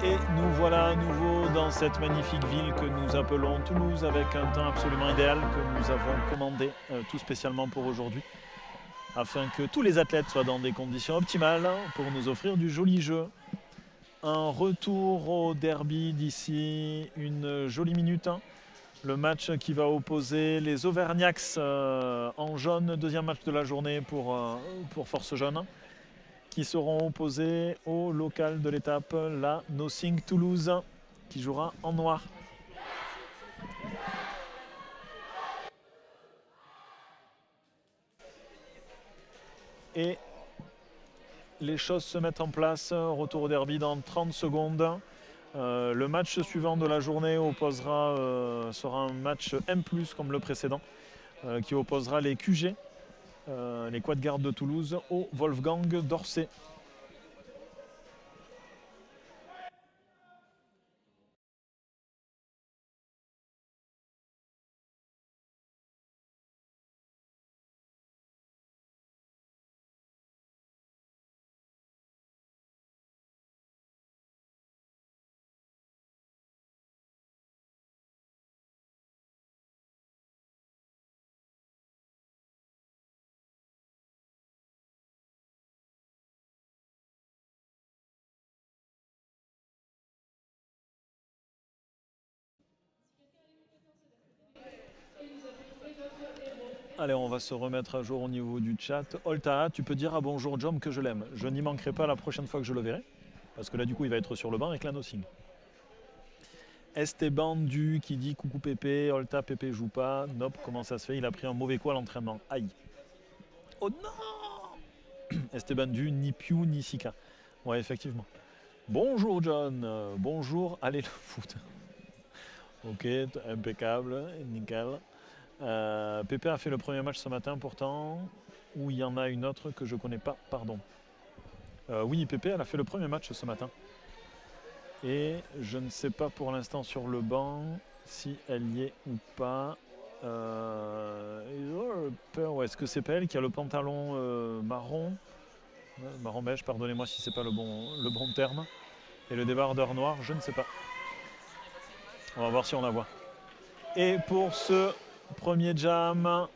Et nous voilà à nouveau dans cette magnifique ville que nous appelons Toulouse avec un temps absolument idéal que nous avons commandé tout spécialement pour aujourd'hui afin que tous les athlètes soient dans des conditions optimales pour nous offrir du joli jeu. Un retour au derby d'ici une jolie minute. Le match qui va opposer les Auvergnats en jaune, deuxième match de la journée pour Force Jaune, qui seront opposés au local de l'étape, la Nothing Toulouse, qui jouera en noir. Et les choses se mettent en place. Retour au derby dans 30 secondes. Le match suivant de la journée sera un match M+, comme le précédent, qui opposera les QG, les quad gardes de Toulouse, au Wolfgang d'Orsay. Allez, on va se remettre à jour au niveau du chat. Olta, tu peux dire à bonjour Jom que je l'aime. Je n'y manquerai pas la prochaine fois que je le verrai. Parce que là, du coup, il va être sur le banc avec la Nothing. Esteban Du qui dit coucou Pépé, Olta, Pépé joue pas. Nope, comment ça se fait? Il a pris un mauvais coup à l'entraînement. Aïe. Oh non! Esteban Du, ni Piu, ni Sika. Ouais, effectivement. Bonjour John, bonjour, allez le foot. Ok, impeccable, nickel. Pépé a fait le premier match ce matin pourtant, ou il y en a une autre que je connais pas, pardon. Oui, Pépé, elle a fait le premier match ce matin. Et je ne sais pas pour l'instant sur le banc si elle y est ou pas. Est-ce que c'est pas elle qui a le pantalon marron, marron beige, pardonnez-moi si c'est pas le bon terme, et le débardeur noir, je ne sais pas. On va voir si on la voit. Et pour ce premier jam,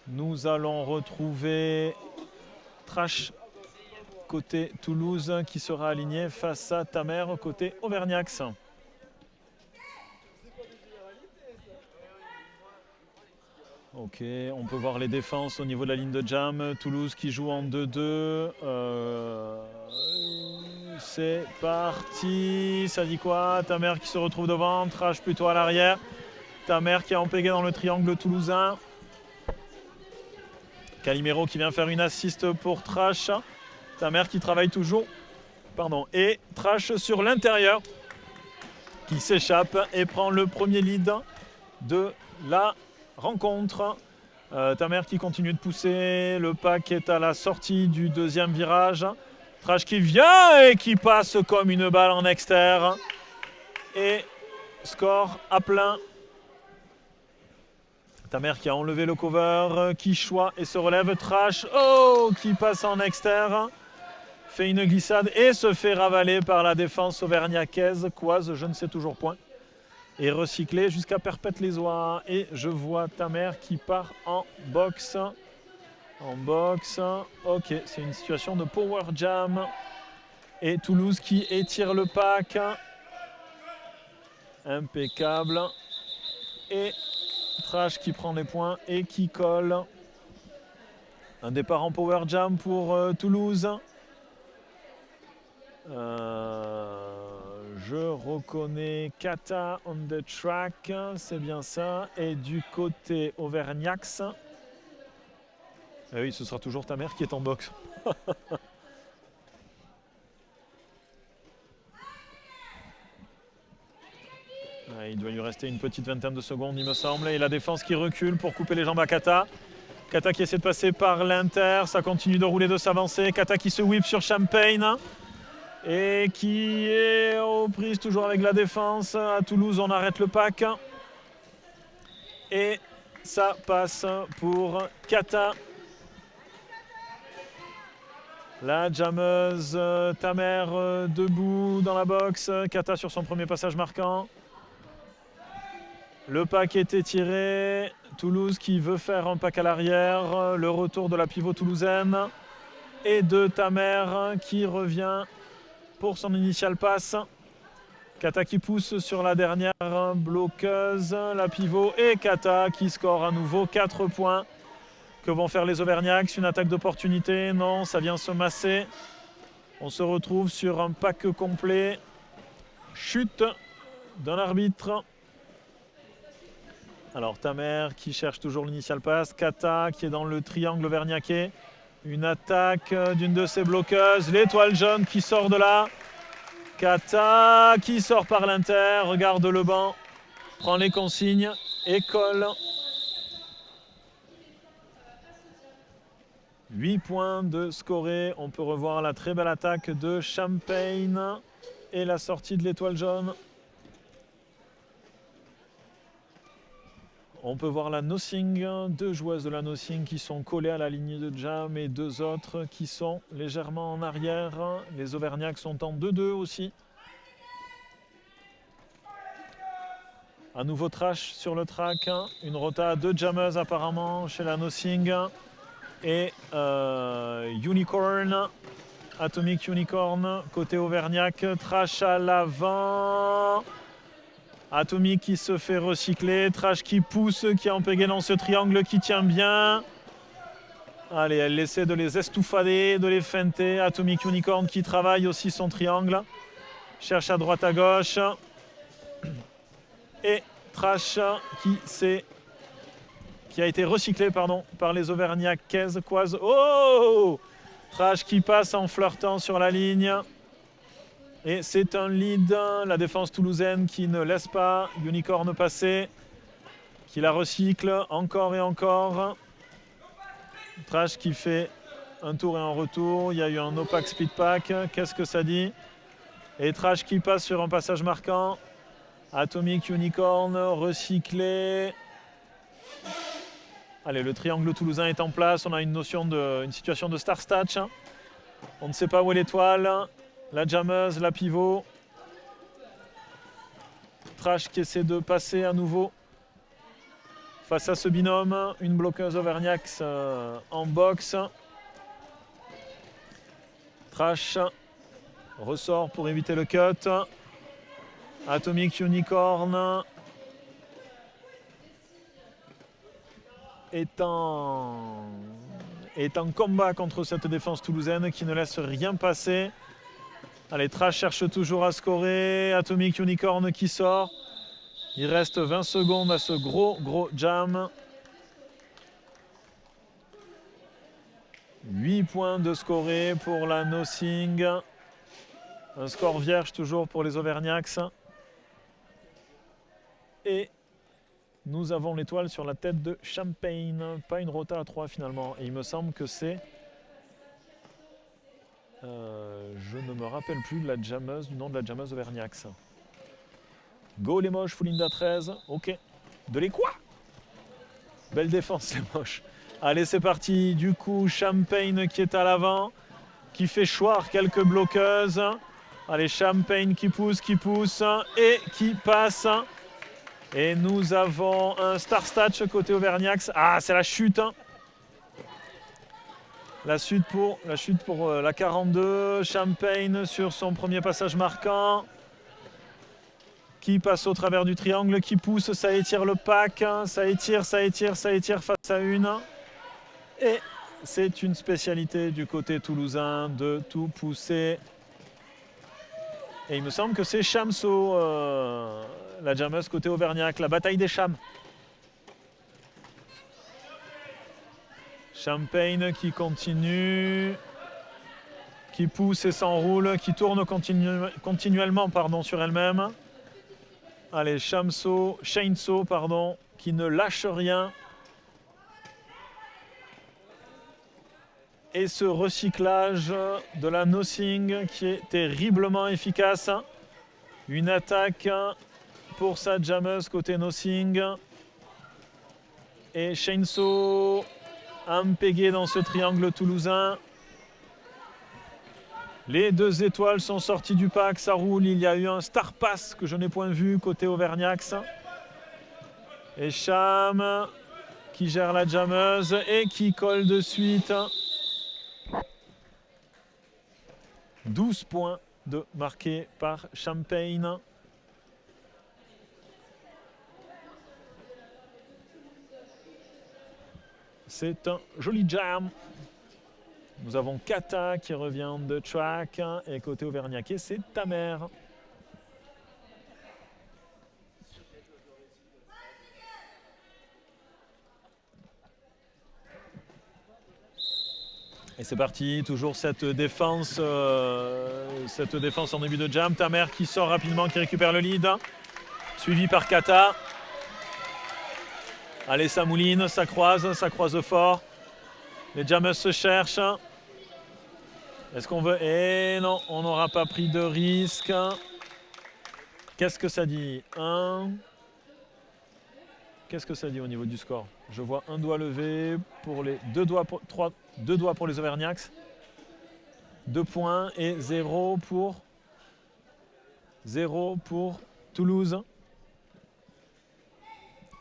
nous allons retrouver Trash côté Toulouse qui sera aligné face à Tamer côté Auvergnats. Ok, on peut voir les défenses au niveau de la ligne de jam. Toulouse qui joue en 2-2. C'est parti. Ça dit quoi? Tamer qui se retrouve devant, Trash plutôt à l'arrière. Tamer qui a empégué dans le triangle toulousain. Calimero qui vient faire une assist pour Trash. Tamer qui travaille toujours. Pardon. Et Trash sur l'intérieur qui s'échappe et prend le premier lead de la rencontre. Tamer qui continue de pousser. Le pack est à la sortie du deuxième virage. Trash qui vient et qui passe comme une balle en externe. Et score à plein. Tamer qui a enlevé le cover, qui choix et se relève. Trash, qui passe en externe. Fait une glissade et se fait ravaler par la défense auvergnataise. Quoise, je ne sais toujours point. Et recyclé jusqu'à Perpète-les-Oies. Et je vois Tamer qui part en boxe. En boxe. Ok, c'est une situation de power jam. Et Toulouse qui étire le pack. Impeccable. Et Trash qui prend les points et qui colle. Un départ en power jam pour Toulouse. Je reconnais Kata on the track, c'est bien ça. Et du côté Auvergnats, oui, ce sera toujours Tamer qui est en boxe. Il doit lui rester une petite vingtaine de secondes, il me semble. Et la défense qui recule pour couper les jambes à Kata. Kata qui essaie de passer par l'Inter, ça continue de rouler, de s'avancer. Kata qui se whip sur Champagne. Et qui est aux prises toujours avec la défense. À Toulouse, on arrête le pack. Et ça passe pour Kata. La jammeuse Tamer debout dans la boxe. Kata sur son premier passage marquant. Le pack était tiré. Toulouse qui veut faire un pack à l'arrière. Le retour de la pivot toulousaine. Et de Tamer qui revient pour son initial passe. Kata qui pousse sur la dernière bloqueuse. La pivot et Kata qui score à nouveau 4 points. Que vont faire les Auvergnats? Une attaque d'opportunité? Non, ça vient se masser. On se retrouve sur un pack complet. Chute d'un arbitre. Alors Tamer qui cherche toujours l'initial pass. Kata qui est dans le triangle auvergnacais. Une attaque d'une de ses bloqueuses. L'étoile jaune qui sort de là. Kata qui sort par l'inter. Regarde le banc. Prend les consignes et colle. 8 points de scorés. On peut revoir la très belle attaque de Champagne et la sortie de l'étoile jaune. On peut voir la Nothing, 2 joueuses de la Nothing qui sont collées à la ligne de jam et 2 autres qui sont légèrement en arrière. Les Auvergnats sont en 2-2 aussi. À nouveau trash sur le track. Une rota à 2 jammeuses apparemment chez la Nothing. Et Unicorn, Atomic Unicorn, côté Auvergnat, trash à l'avant. Atomic qui se fait recycler, trash qui pousse, qui est empégué dans ce triangle, qui tient bien. Allez, elle essaie de les estoufader, de les feinter. Atomic Unicorn qui travaille aussi son triangle. Cherche à droite à gauche. Et trash qui a été recyclé par les Auvergnacaises. Oh! Trash qui passe en flirtant sur la ligne. Et c'est un lead. La défense toulousaine qui ne laisse pas Unicorn passer. Qui la recycle encore et encore. Trash qui fait un tour et un retour. Il y a eu un opaque speed pack. Qu'est-ce que ça dit? Et Trash qui passe sur un passage marquant. Atomic Unicorn recyclé. Allez, le triangle toulousain est en place. On a une situation de star statch. On ne sait pas où est l'étoile. La jammeuse, la pivot. Trash qui essaie de passer à nouveau face à ce binôme. Une bloqueuse Auvergnat en boxe. Trash ressort pour éviter le cut. Atomic Unicorn est en combat contre cette défense toulousaine qui ne laisse rien passer. Allez, Trash cherche toujours à scorer. Atomic Unicorn qui sort. Il reste 20 secondes à ce gros jam. 8 points de scorés pour la Nothing. Un score vierge toujours pour les Auvergnats. Et nous avons l'étoile sur la tête de Champagne. Pas une rota à 3 finalement. Et il me semble que c'est... je ne me rappelle plus de du nom de la jammeuse Auvergnat. Go les moches, Foulinda 13. Ok. De les quoi? Belle défense les moches. Allez, c'est parti. Du coup, Champagne qui est à l'avant. Qui fait choir quelques bloqueuses. Allez, Champagne qui pousse et qui passe. Et nous avons un star statch côté Auvergnat. Ah, c'est la chute. La chute pour la 42. Champagne sur son premier passage marquant. Qui passe au travers du triangle, qui pousse, ça étire le pack. Ça étire face à une. Et c'est une spécialité du côté toulousain de tout pousser. Et il me semble que c'est Chamso, la jammeuse côté Auvergnat, la bataille des chams. Champagne qui continue, qui pousse et s'enroule, qui tourne continuellement sur elle-même. Allez, Chainsaw, qui ne lâche rien. Et ce recyclage de la Nothing qui est terriblement efficace. Une attaque pour sa jammeuse côté Nothing. Et Chainsaw impégué dans ce triangle toulousain. Les 2 étoiles sont sorties du pack, ça roule. Il y a eu un Star Pass que je n'ai point vu côté Auvergnax. Et Cham qui gère la jammeuse et qui colle de suite. 12 points de marqués par Champagne. C'est un joli jam. Nous avons Kata qui revient de track et côté Auvergnat, c'est Tamer. Et c'est parti, toujours cette défense en début de jam. Tamer qui sort rapidement, qui récupère le lead. Suivi par Kata. Allez, ça mouline, ça croise fort. Les jammers se cherchent. Est-ce qu'on veut... Eh non, on n'aura pas pris de risque. Qu'est-ce que ça dit? Qu'est-ce que ça dit au niveau du score? Je vois un doigt levé pour les deux doigts pour les Auvergnats. 2 points et 0 pour Toulouse.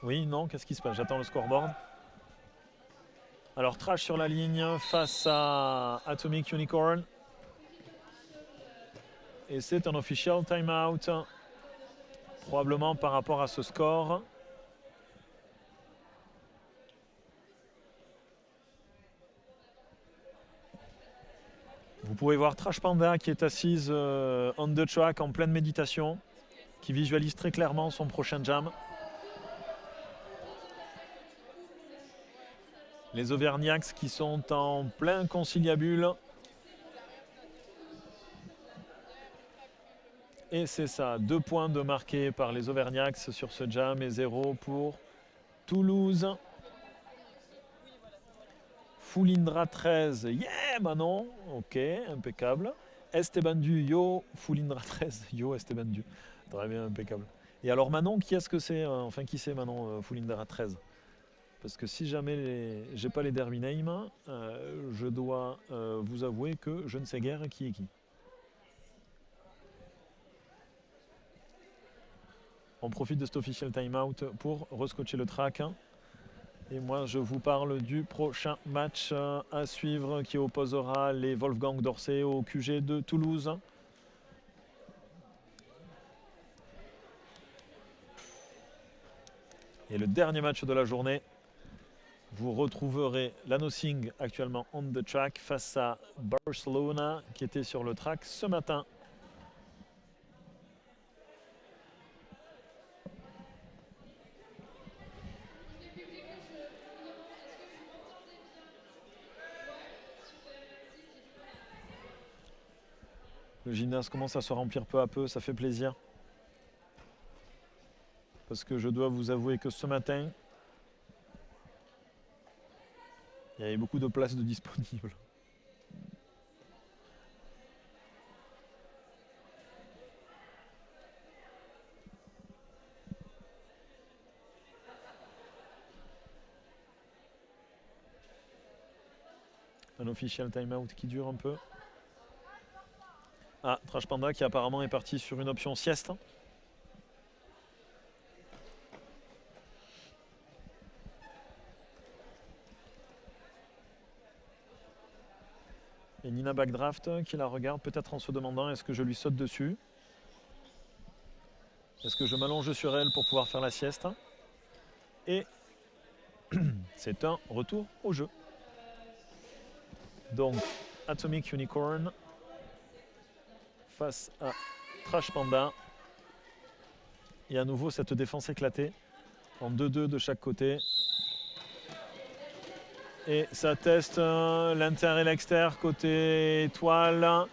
Oui, non, qu'est-ce qui se passe? J'attends le scoreboard. Alors, Trash sur la ligne face à Atomic Unicorn. Et c'est un official timeout. Probablement par rapport à ce score. Vous pouvez voir Trash Panda qui est assise on the track en pleine méditation, qui visualise très clairement son prochain jam. Les Auvergnats qui sont en plein conciliabule. Et c'est ça, 2 points de marqués par les Auvergnats sur ce jam et 0 pour Toulouse. Foulindra 13, yeah Manon, ok, impeccable. Esteban Du, yo, Foulindra 13, yo Esteban Du, très bien, impeccable. Et alors Manon, qui est-ce que c'est, enfin qui c'est Manon, Foulindra 13? Parce que si jamais j'ai pas les derby names, je dois vous avouer que je ne sais guère qui est qui. On profite de cet official timeout pour rescotcher le track. Et moi, je vous parle du prochain match à suivre qui opposera les Wolfgang d'Orsay au QG de Toulouse. Et le dernier match de la journée, vous retrouverez la Nothing actuellement on the track face à Barcelona qui était sur le track ce matin. Le gymnase commence à se remplir peu à peu, ça fait plaisir. Parce que je dois vous avouer que ce matin, il y avait beaucoup de places de disponibles. Un official timeout qui dure un peu. Ah, Trash Panda qui apparemment est parti sur une option sieste. Et Nina Backdraft qui la regarde peut-être en se demandant est-ce que je lui saute dessus? Est-ce que je m'allonge sur elle pour pouvoir faire la sieste? Et c'est un retour au jeu. Donc Atomic Unicorn face à Trash Panda. Et à nouveau cette défense éclatée en 2-2 de chaque côté. Et ça teste l'inter et l'exter côté étoile.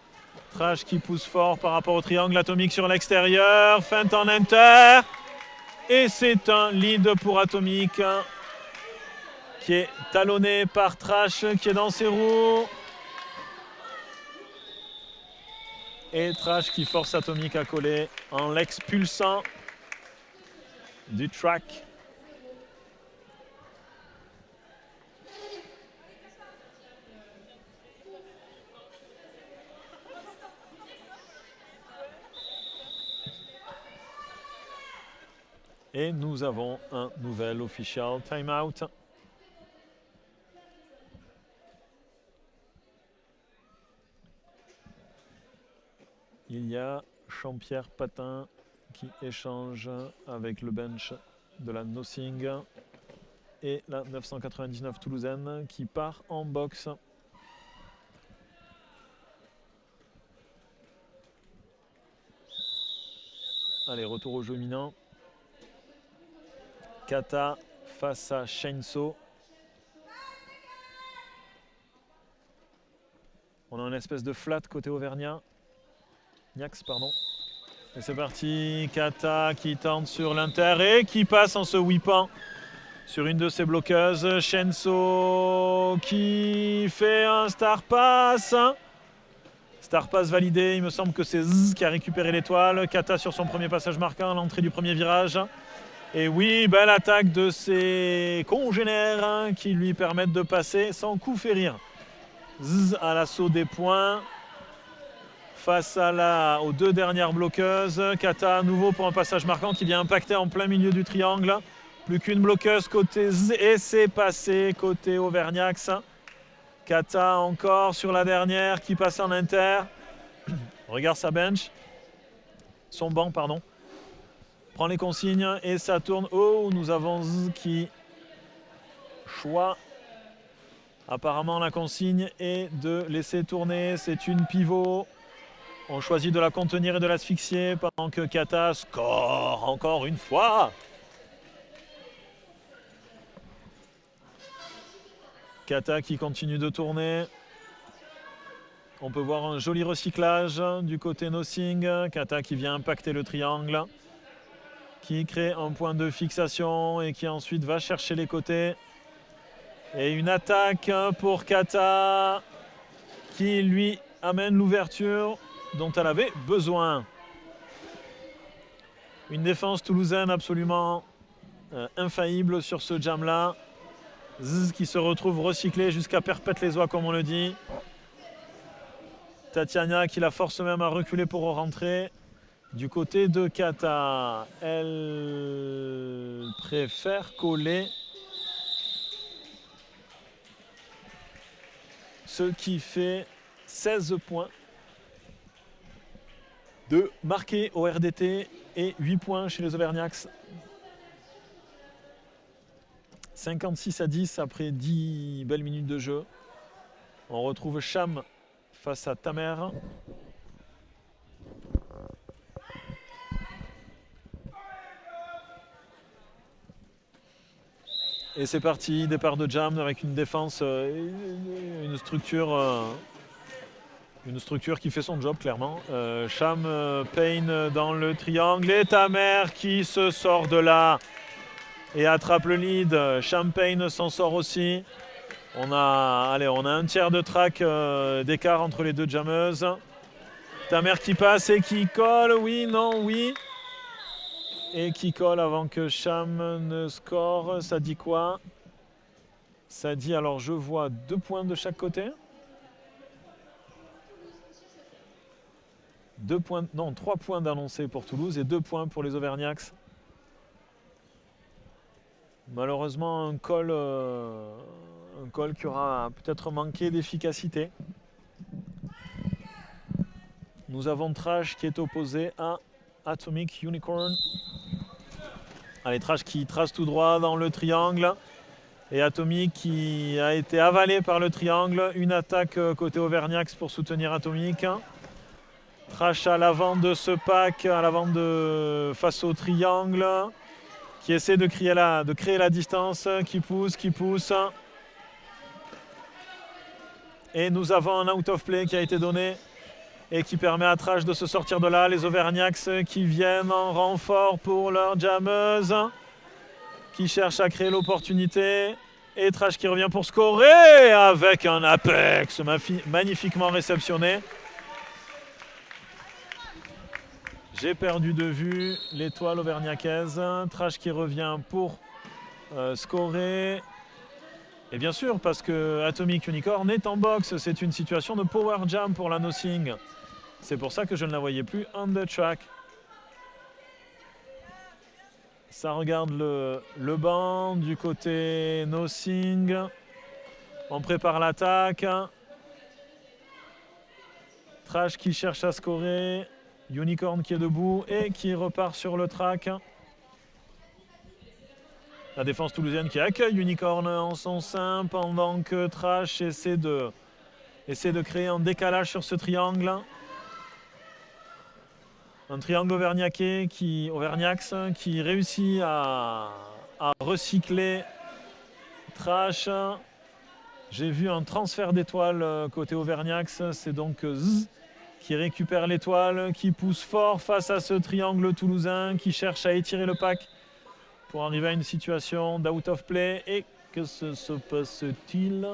Trash qui pousse fort par rapport au triangle. Atomic sur l'extérieur. Feinte en inter. Et c'est un lead pour Atomic qui est talonné par Trash qui est dans ses roues. Et Trash qui force Atomic à coller en l'expulsant du track. Et nous avons un nouvel official timeout. Il y a Jean-Pierre Patin qui échange avec le bench de la Nothing et la 999 toulousaine qui part en boxe. Allez, retour au jeu imminent. Kata face à Shenso. On a une espèce de flat côté Auvergnat. Niax, pardon. Et c'est parti. Kata qui tente sur l'inter et qui passe en se whippant sur une de ses bloqueuses. Shenso qui fait un star pass. Star pass validé. Il me semble que c'est Zzz qui a récupéré l'étoile. Kata sur son premier passage marquant, l'entrée du premier virage. Et oui, belle attaque de ses congénères qui lui permettent de passer sans coup férir. Zzz à l'assaut des points. Face aux deux dernières bloqueuses. Kata à nouveau pour un passage marquant qui vient impacter en plein milieu du triangle. Plus qu'une bloqueuse côté Zzz et c'est passé côté Auvergnax. Kata encore sur la dernière qui passe en inter. Regarde sa bench. Son banc, pardon. Prend les consignes et ça tourne. Oh, nous avons Zzz qui choix. Apparemment, la consigne est de laisser tourner. C'est une pivot. On choisit de la contenir et de l'asphyxier pendant que Kata score encore une fois. Kata qui continue de tourner. On peut voir un joli recyclage du côté Nothing. Kata qui vient impacter le triangle. Qui crée un point de fixation et qui ensuite va chercher les côtés. Et une attaque pour Kata qui lui amène l'ouverture dont elle avait besoin. Une défense toulousaine absolument infaillible sur ce jam-là. Zzz qui se retrouve recyclé jusqu'à perpète les oies comme on le dit. Tatiana qui la force même à reculer pour rentrer. Du côté de Kata, elle préfère coller. Ce qui fait 16 points de marqués au RDT et 8 points chez les Auvergnats. 56-10 après 10 belles minutes de jeu. On retrouve Cham face à Tamer. Et c'est parti, départ de Jam avec une défense, une structure qui fait son job clairement. Cham, Payne dans le triangle et Tamer qui se sort de là et attrape le lead. Cham Payne s'en sort aussi. On a un tiers de track d'écart entre les deux jammeuses. Tamer qui passe et qui colle, oui, non, oui. Et qui colle avant que Cham ne score. Ça dit quoi? Ça dit, alors je vois 2 points de chaque côté. 3 points d'annoncés pour Toulouse et 2 points pour les Auvergnats. Malheureusement, un call qui aura peut-être manqué d'efficacité. Nous avons Trash qui est opposé à Atomic Unicorn. Allez, Trash qui trace tout droit dans le triangle. Et Atomic qui a été avalé par le triangle. Une attaque côté Auvergnats pour soutenir Atomic. Trash à l'avant de ce pack, à l'avant face au triangle. Qui essaie de créer la distance, qui pousse. Et nous avons un out of play qui a été donné et qui permet à Trash de se sortir de là. Les Auvergnats qui viennent en renfort pour leur jammeuse, qui cherchent à créer l'opportunité. Et Trash qui revient pour scorer avec un apex magnifiquement réceptionné. J'ai perdu de vue l'étoile auvergnacaise. Trash qui revient pour scorer. Et bien sûr, parce que Atomic Unicorn est en boxe. C'est une situation de power jam pour la Nothing. C'est pour ça que je ne la voyais plus on the track. Ça regarde le banc du côté Nothing. On prépare l'attaque. Trash qui cherche à scorer. Unicorn qui est debout et qui repart sur le track. La défense toulousaine qui accueille Unicorn en son sein pendant que Trash essaie de créer un décalage sur ce triangle. Un triangle auvergnacais auvergnax qui réussit à recycler Trash. J'ai vu un transfert d'étoiles côté auvergnax. C'est donc Z qui récupère l'étoile, qui pousse fort face à ce triangle toulousain, qui cherche à étirer le pack pour arriver à une situation d'out of play. Et que se passe-t-il?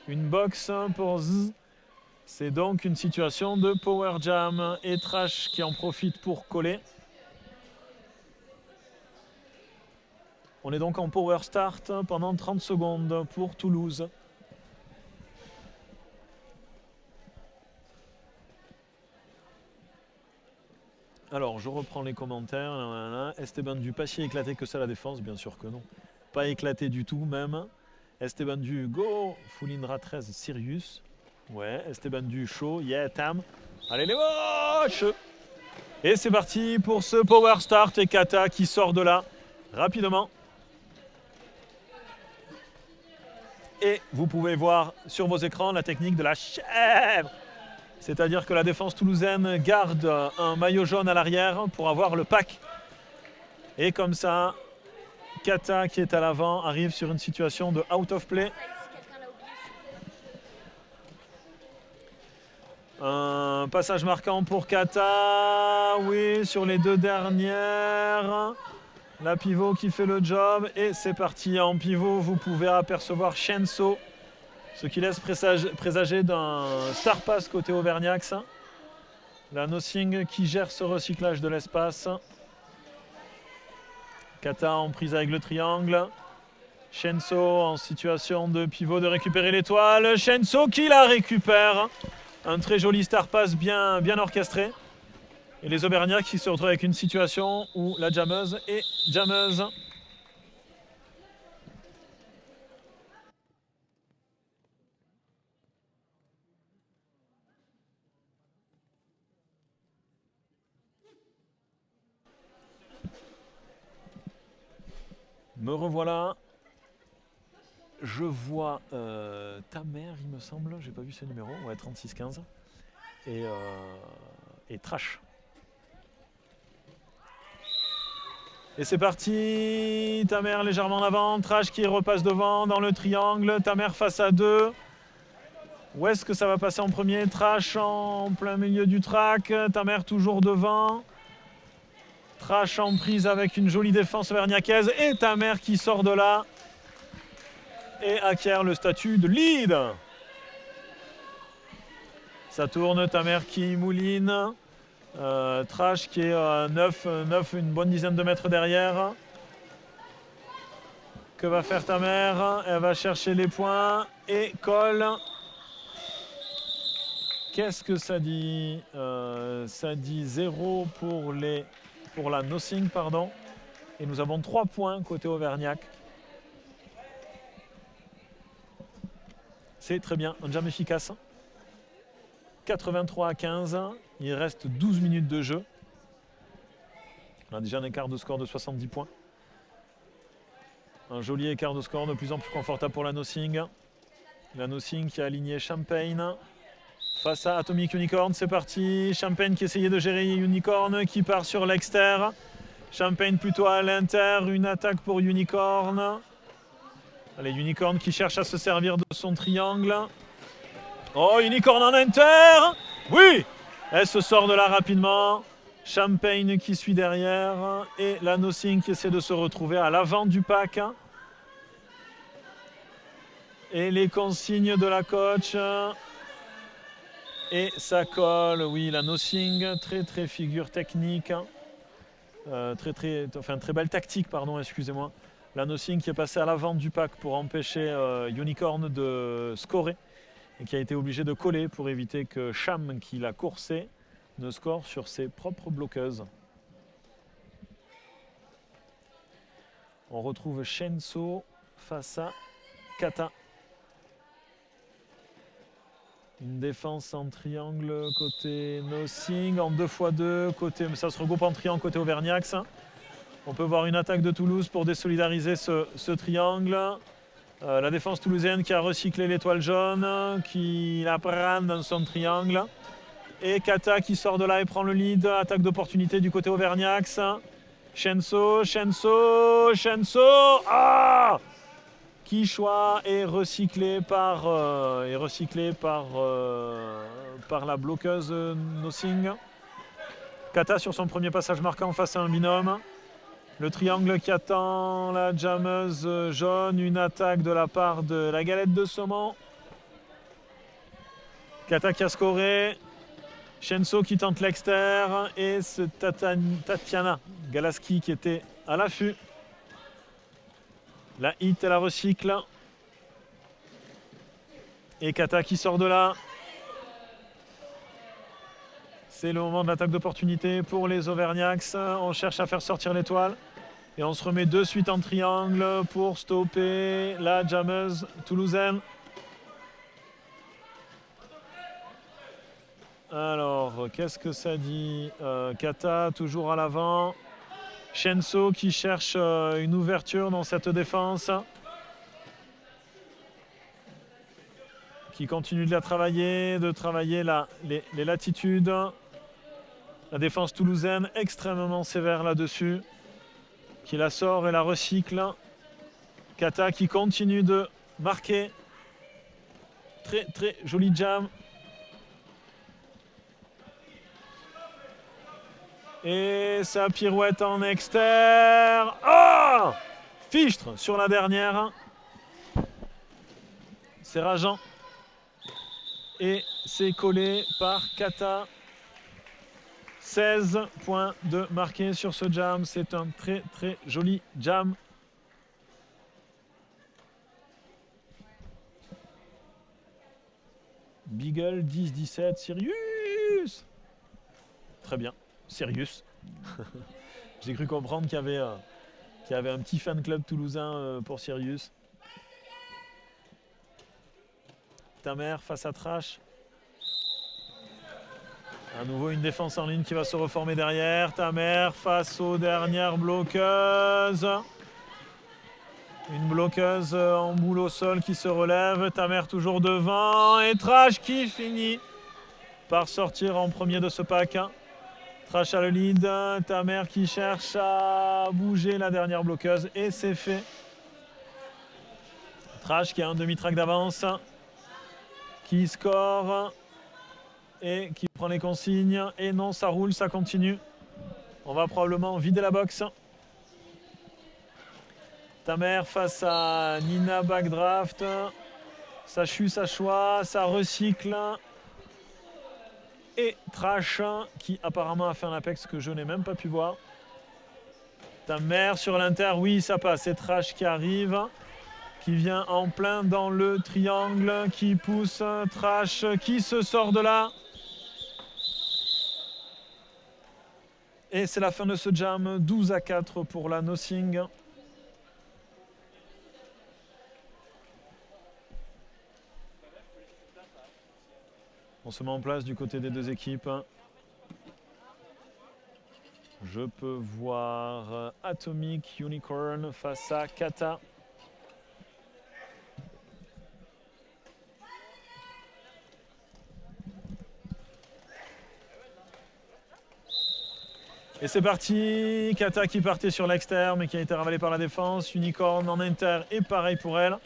Une box pour Z. C'est donc une situation de power jam et Trash qui en profite pour coller. On est donc en power start pendant 30 secondes pour Toulouse. Alors, je reprends les commentaires. Esteban Du, pas si éclaté que ça la défense, bien sûr que non. Pas éclaté du tout même. Esteban Du, go, Foulindra 13, Sirius. Ouais, Esteban Du, chaud, yeah, Tam. Allez les moches! Et c'est parti pour ce power start et Kata qui sort de là rapidement. Et vous pouvez voir sur vos écrans la technique de la chèvre. C'est-à-dire que la défense toulousaine garde un maillot jaune à l'arrière pour avoir le pack. Et comme ça, Kata qui est à l'avant arrive sur une situation de out of play. Un passage marquant pour Kata, oui, sur les deux dernières. La pivot qui fait le job et c'est parti. En pivot, vous pouvez apercevoir Shenso, ce qui laisse présager d'un star pass côté Auvergnax. La Nothing qui gère ce recyclage de l'espace. Kata en prise avec le triangle. Shenso en situation de pivot de récupérer l'étoile. Shenso qui la récupère. Un très joli star pass bien orchestré. Et les Auvergnats qui se retrouvent avec une situation où la jammeuse est jammeuse. Me revoilà. Je vois ta mère, il me semble. J'ai pas vu ce numéro. Ouais, 3615. Et Trash. Et c'est parti, Tamer légèrement en avant, Trash qui repasse devant dans le triangle, Tamer face à deux. Où est-ce que ça va passer en premier? Trash en plein milieu du track, Tamer toujours devant. Trash en prise avec une jolie défense auvergnacaise et Tamer qui sort de là et acquiert le statut de lead. Ça tourne, Tamer qui mouline. Trash qui est 9, une bonne dizaine de mètres derrière. Que va faire Tamer? Elle va chercher les points et colle. Qu'est-ce que ça dit? Ça dit 0 pour la Nothing, pardon. Et nous avons 3 points côté Auvergnac. C'est très bien, un jam efficace. 83 à 15, il reste 12 minutes de jeu. On a déjà un écart de score de 70 points. Un joli écart de score de plus en plus confortable pour la Nothing. La Nothing qui a aligné Champagne face à Atomic Unicorn. C'est parti, Champagne qui essayait de gérer Unicorn qui part sur l'extérieur. Champagne plutôt à l'inter, une attaque pour Unicorn. Allez, Unicorn qui cherche à se servir de son triangle. Oh, Unicorn en inter! Oui! Elle se sort de là rapidement. Champagne qui suit derrière. Et la Nothing qui essaie de se retrouver à l'avant du pack. Et les consignes de la coach. Et ça colle, oui, la Nothing, très figure technique. Très belle tactique, pardon, excusez-moi. La Nothing qui est passée à l'avant du pack pour empêcher Unicorn de scorer. Et qui a été obligé de coller pour éviter que Cham, qui l'a coursé, ne score sur ses propres bloqueuses. On retrouve Shenso face à Kata. Une défense en triangle côté Nothing, en 2x2, ça se regroupe en triangle côté Auvergnat. On peut voir une attaque de Toulouse pour désolidariser ce triangle. La défense toulousaine qui a recyclé l'étoile jaune, qui la prend dans son triangle. Et Kata qui sort de là et prend le lead. Attaque d'opportunité du côté Auvergnat. Shenso. Ah! Quichois est recyclé par la bloqueuse Nothing. Kata sur son premier passage marquant face à un binôme. Le triangle qui attend la jammeuse jaune. Une attaque de la part de la galette de saumon. Kata qui a scoré. Shenso qui tente l'extérieur. Et c'est Tatiana Galaski qui était à l'affût. La hit et la recycle. Et Kata qui sort de là. C'est le moment de l'attaque d'opportunité pour les Auvergnats. On cherche à faire sortir l'étoile. Et on se remet de suite en triangle pour stopper la jammeuse toulousaine. Alors, qu'est-ce que ça dit? Kata toujours à l'avant. Shenso qui cherche une ouverture dans cette défense. Qui continue de travailler les latitudes. La défense toulousaine extrêmement sévère là-dessus. Qui la sort et la recycle. Kata qui continue de marquer. Très très joli jam. Et sa pirouette en externe. Oh! Fichtre sur la dernière. C'est rageant. Et c'est collé par Kata. 16 points de marqué sur ce jam. C'est un très très joli jam. Beagle 10-17. Sirius. Très bien. Sirius. J'ai cru comprendre qu'il y avait un petit fan club toulousain pour Sirius. Ta mère face à Trash. À nouveau une défense en ligne qui va se reformer derrière. Ta mère face aux dernières bloqueuses. Une bloqueuse en boule au sol qui se relève. Ta mère toujours devant. Et Trash qui finit par sortir en premier de ce pack. Trash à le lead, ta mère qui cherche à bouger la dernière bloqueuse et c'est fait. Trash qui a un demi-track d'avance, qui score et qui prend les consignes. Et non, ça roule, ça continue. On va probablement vider la box. Ta mère face à Nina Backdraft. Ça chute, ça choix, ça recycle. Et Trash qui apparemment a fait un apex que je n'ai même pas pu voir. Ta mère sur l'inter, oui ça passe. C'est Trash qui arrive, qui vient en plein dans le triangle, qui pousse Trash, qui se sort de là. Et c'est la fin de ce jam, 12-4 pour la Nothing. On se met en place du côté des deux équipes. Je peux voir Atomic Unicorn face à Kata. Et c'est parti, Kata qui partait sur l'externe mais qui a été ravalé par la défense. Unicorn en inter et pareil pour elle.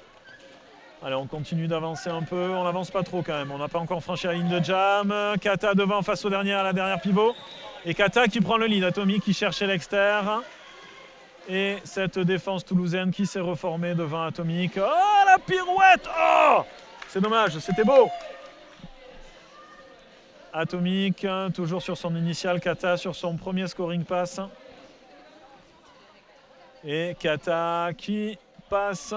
Allez, on continue d'avancer un peu. On n'avance pas trop quand même. On n'a pas encore franchi la ligne de jam. Kata devant face à la dernière pivot. Et Kata qui prend le lead. Atomic qui cherchait l'externe. Et cette défense toulousaine qui s'est reformée devant Atomic. Oh, la pirouette! Oh! C'est dommage, c'était beau. Atomic, toujours sur son initial. Kata sur son premier scoring pass. Et Kata qui passe.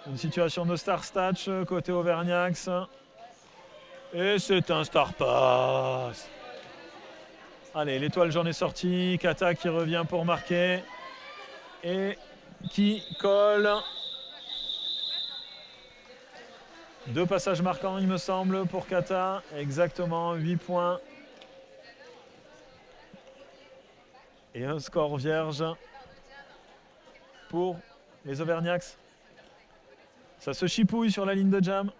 Une situation de star statch côté Auvergnat. Et c'est un star pass. Allez, l'étoile jaune est sortie. Kata qui revient pour marquer. Et qui colle. 2 passages marquants, il me semble, pour Kata. Exactement, 8 points. Et un score vierge pour les Auvergnats. Ça se chipouille sur la ligne de jam.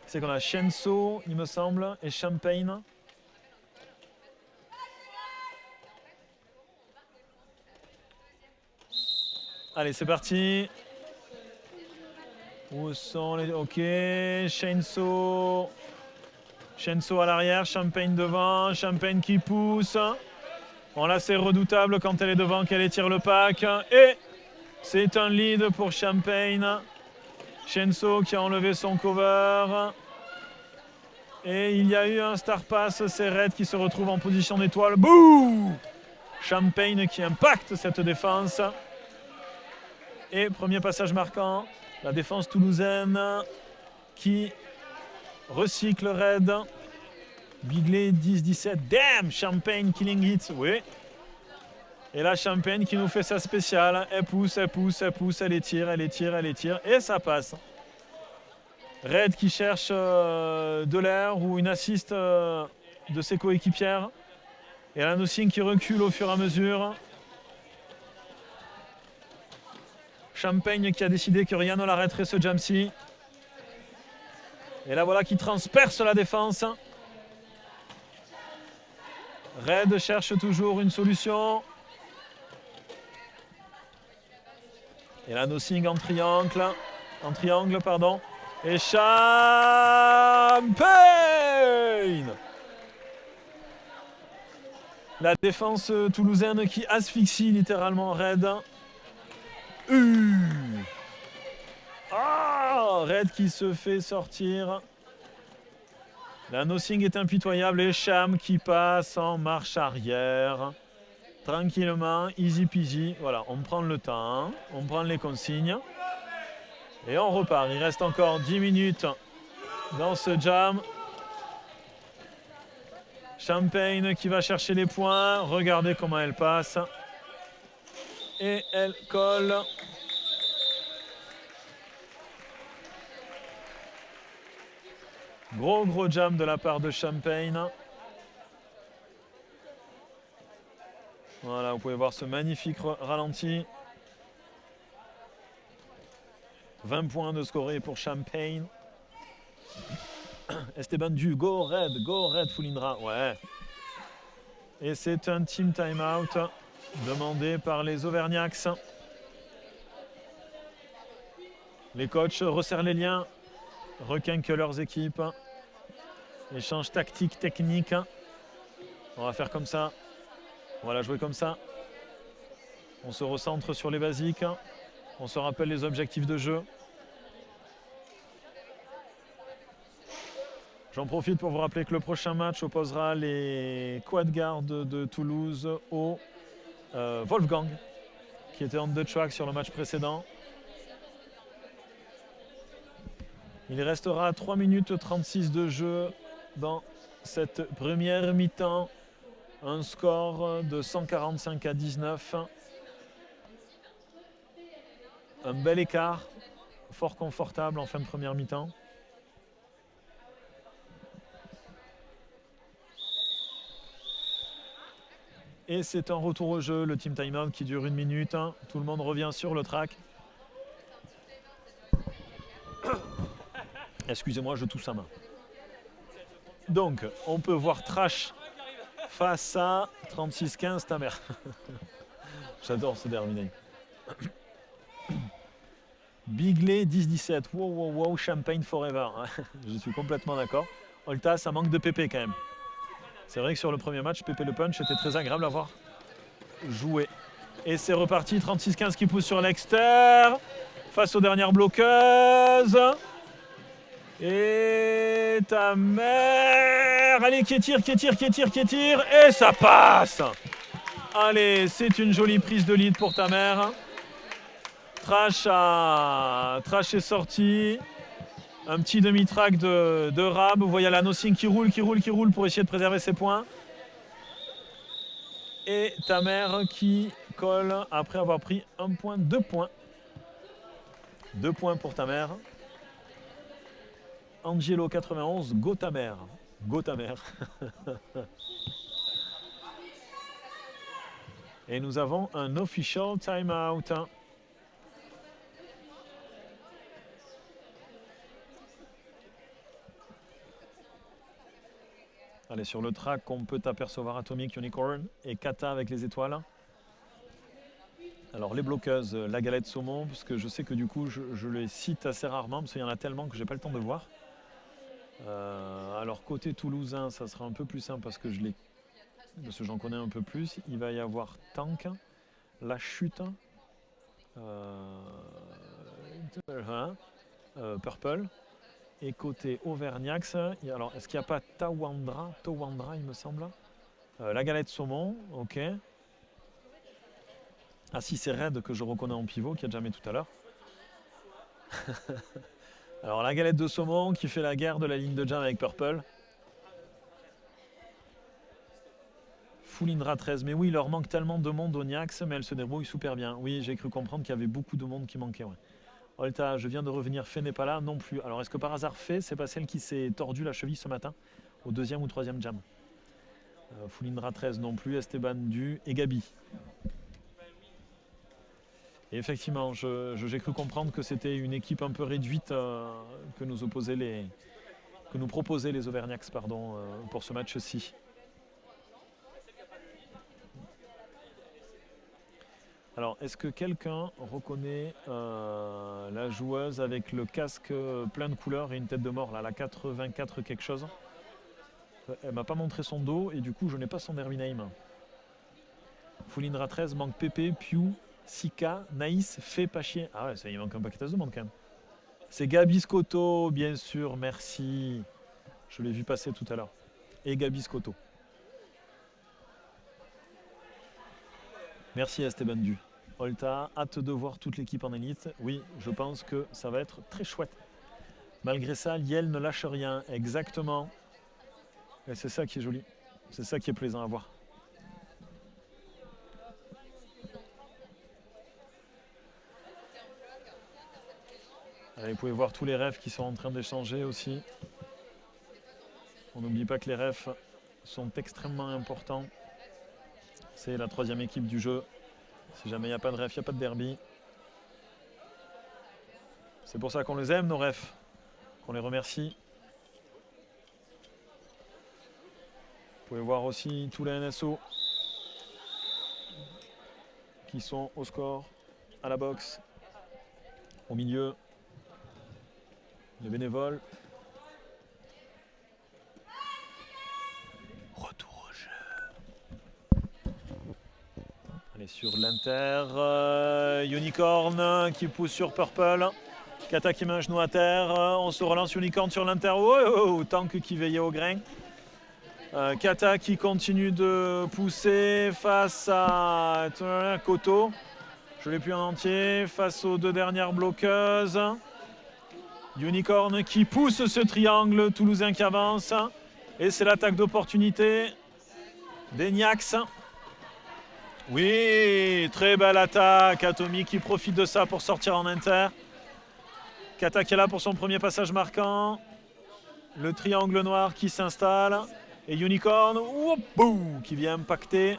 C'est qu'on a Shenso, il me semble, et Champagne. Allez, c'est parti. Où sont les... Ok, Shenso. Shenso à l'arrière, Champagne devant, Champagne qui pousse. Bon là c'est redoutable quand elle est devant qu'elle étire le pack. Et c'est un lead pour Champagne. Shenso qui a enlevé son cover. Et il y a eu un star pass, c'est Red qui se retrouve en position d'étoile. Bouh! Champagne qui impacte cette défense. Et premier passage marquant, la défense toulousaine qui recycle Red. Bigley 10-17. Damn! Champagne killing it. Oui. Et là, Champagne qui nous fait sa spéciale. Elle pousse, elle pousse, elle pousse, elle étire, elle étire, elle étire. Et ça passe. Red qui cherche de l'air ou une assist de ses coéquipières. Et la Nothing qui recule au fur et à mesure. Champagne qui a décidé que rien ne l'arrêterait ce Jamsi. Et là voilà qui transperce la défense. Red cherche toujours une solution. Et la Nothing en triangle. Et Champagne! La défense toulousaine qui asphyxie littéralement Red. Red qui se fait sortir. La Nothing est impitoyable et Cham qui passe en marche arrière. Tranquillement, easy peasy. Voilà, on prend le temps, on prend les consignes. Et on repart. Il reste encore 10 minutes dans ce jam. Champagne qui va chercher les points. Regardez comment elle passe. Et elle colle. Gros jam de la part de Champagne. Voilà, vous pouvez voir ce magnifique ralenti. 20 points de scoré pour Champagne. Esteban Du, go Red Foulindra. Ouais. Et c'est un team timeout demandé par les Auvergnats. Les coachs resserrent les liens, requinquent leurs équipes. Échange tactique, technique. On va faire comme ça. On va la jouer comme ça. On se recentre sur les basiques. On se rappelle les objectifs de jeu. J'en profite pour vous rappeler que le prochain match opposera les quad guards de Toulouse au Wolfgang, qui était en 2 track sur le match précédent. Il restera 3 minutes 36 de jeu dans cette première mi-temps. Un score de 145 à 19. Un bel écart, fort confortable en fin de première mi-temps. Et c'est un retour au jeu, le team timeout qui dure 1 minute. Tout le monde revient sur le track. Excusez-moi, je tousse à main. Donc, on peut voir Trash face à 36-15, ta mère. J'adore ce dernier. Bigley 10-17. Wow, Champagne forever. Je suis complètement d'accord. Olta, ça manque de pépé quand même. C'est vrai que sur le premier match, Pépé le punch était très agréable à voir jouer. Et c'est reparti, 36-15 qui pousse sur l'exter. Face aux dernières bloqueuses. Et ta mère. Allez, qui tire. Et ça passe. Allez, c'est une jolie prise de lead pour ta mère. Trash est sorti. Un petit demi-track de Rab. Vous voyez la Nothing qui roule pour essayer de préserver ses points. Et ta mère qui colle après avoir pris 1 point, 2 points. 2 points pour ta mère. Angelo 91, go ta mère. Go ta mère. Et nous avons un official timeout. Allez, sur le track, on peut apercevoir Atomic, Unicorn et Kata avec les étoiles. Alors les bloqueuses, la galette saumon, parce que je sais que du coup je les cite assez rarement, parce qu'il y en a tellement que j'ai pas le temps de voir. Alors côté toulousain, ça sera un peu plus simple parce que j'en connais un peu plus. Il va y avoir Tank, La Chute, Purple. Et côté Auvergnax, alors est-ce qu'il n'y a pas Tawandra, il me semble. La galette saumon, ok. Ah si, c'est Red que je reconnais en pivot, qui a déjà mis tout à l'heure. Alors la galette de saumon qui fait la guerre de la ligne de jam avec Purple. Foulindra 13, mais oui, il leur manque tellement de monde au Niax, mais elle se débrouille super bien. Oui, j'ai cru comprendre qu'il y avait beaucoup de monde qui manquait. Ouais. Olta, je viens de revenir, Fé n'est pas là non plus. Alors est-ce que par hasard Fé, c'est pas celle qui s'est tordue la cheville ce matin au 2e ou 3e jam? Foulindra 13 non plus, Esteban Du et Gabi. Et effectivement, j'ai cru comprendre que c'était une équipe un peu réduite que nous proposaient les Auvergnats pour ce match-ci. Alors, est-ce que quelqu'un reconnaît la joueuse avec le casque plein de couleurs et une tête de mort, là, la 84 quelque chose? Elle m'a pas montré son dos et du coup, je n'ai pas son derby name. Foulindra 13, manque Pépé, Piu, Sika, Naïs, Fé, Pachier. Ah ouais, ça, il manque un paquet de monde quand même. C'est Gabi Scotto, bien sûr, merci. Je l'ai vu passer tout à l'heure. Et Gabi Scotto. Merci Esteban Du. Olta, hâte de voir toute l'équipe en élite. Oui, je pense que ça va être très chouette. Malgré ça, Liel ne lâche rien. Exactement. Et c'est ça qui est joli. C'est ça qui est plaisant à voir. Allez, vous pouvez voir tous les refs qui sont en train d'échanger aussi. On n'oublie pas que les refs sont extrêmement importants. C'est la 3e équipe du jeu. Si jamais il n'y a pas de ref, il n'y a pas de derby. C'est pour ça qu'on les aime, nos refs. Qu'on les remercie. Vous pouvez voir aussi tous les NSO qui sont au score, à la boxe, au milieu, les bénévoles. Retour au jeu. Allez, sur l'Inter, Unicorn qui pousse sur Purple. Kata qui met un genou à terre. On se relance Unicorn sur l'Inter. Oh, Tank qui veillait au grain. Kata qui continue de pousser face à Koto. Je l'ai plus en entier. Face aux 2 dernières bloqueuses. Unicorn qui pousse ce triangle toulousain qui avance. Et c'est l'attaque d'opportunité des Niax. Oui, très belle attaque. Atomic qui profite de ça pour sortir en inter. Kata qui est là pour son premier passage marquant. Le triangle noir qui s'installe. Et Unicorn qui vient impacter.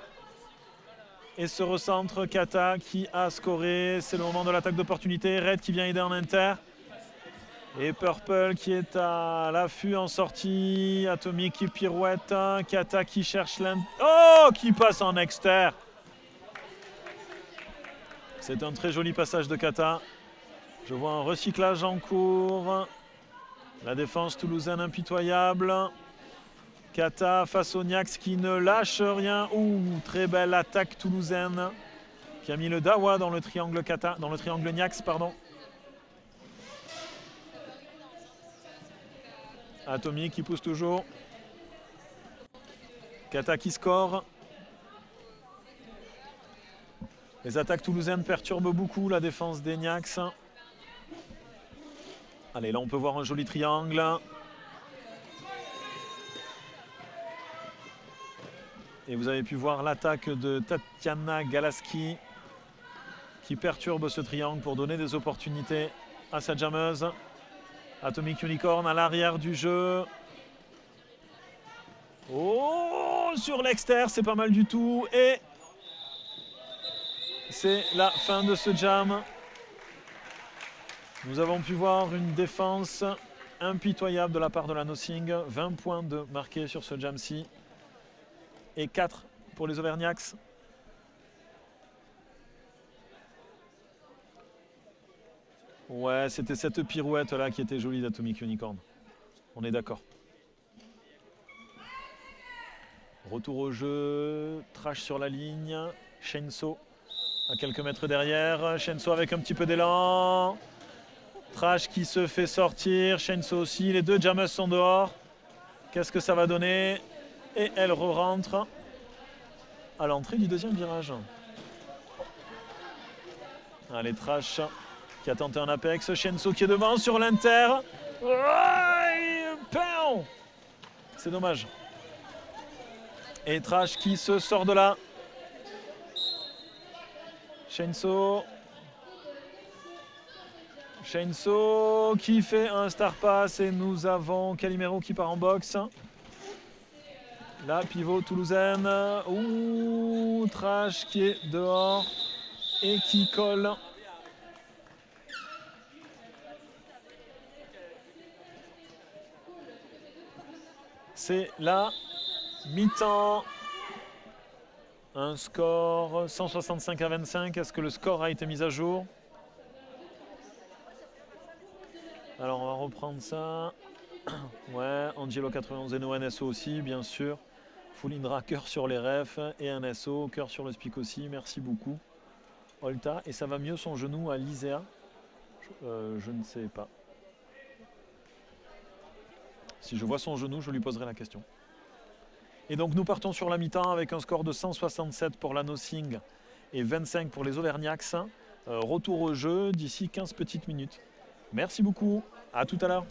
Et se recentre Kata qui a scoré. C'est le moment de l'attaque d'opportunité. Red qui vient aider en inter. Et Purple qui est à l'affût en sortie. Atomic qui pirouette. Kata qui cherche l'inter. Oh, qui passe en exter. C'est un très joli passage de Kata. Je vois un recyclage en cours. La défense toulousaine impitoyable. Kata face au Niax qui ne lâche rien. Ouh, très belle attaque toulousaine qui a mis le Dawa dans le triangle Kata, dans le triangle Niax, pardon. Atomic qui pousse toujours. Kata qui score. Les attaques toulousaines perturbent beaucoup la défense des Niax. Allez, là on peut voir un joli triangle. Et vous avez pu voir l'attaque de Tatiana Galaski qui perturbe ce triangle pour donner des opportunités à sa jammeuse. Atomic Unicorn à l'arrière du jeu. Oh, sur l'extérieur, c'est pas mal du tout. Et c'est la fin de ce jam. Nous avons pu voir une défense impitoyable de la part de la Nothing. 20 points de marqués sur ce jam-ci. Et 4 pour les Auvergnats. Ouais, c'était cette pirouette-là qui était jolie d'Atomic Unicorn. On est d'accord. Retour au jeu, Trash sur la ligne, Shenso à quelques mètres derrière, Shenso avec un petit peu d'élan, Trash qui se fait sortir, Shenso aussi, les deux jammers sont dehors. Qu'est-ce que ça va donner? Et elle re-rentre à l'entrée du deuxième virage. Allez, Trash qui a tenté un apex, Shenso qui est devant sur l'inter. C'est dommage. Et Trash qui se sort de là. Shenso qui fait un star pass et nous avons Calimero qui part en boxe. Là, pivot toulousaine. Ouh, Trash qui est dehors et qui colle. C'est la mi-temps. Un score 165 à 25. Est-ce que le score a été mis à jour? Alors on va reprendre ça. Ouais, Angelo 91 et No NSO aussi, bien sûr. Foulindra, cœur sur les refs et un SO, cœur sur le speak aussi. Merci beaucoup. Olta, et ça va mieux son genou à l'Isea? Je ne sais pas. Si je vois son genou, je lui poserai la question. Et donc nous partons sur la mi-temps avec un score de 167 pour la Nothing et 25 pour les Auvergnats. Retour au jeu d'ici 15 petites minutes. Merci beaucoup, à tout à l'heure.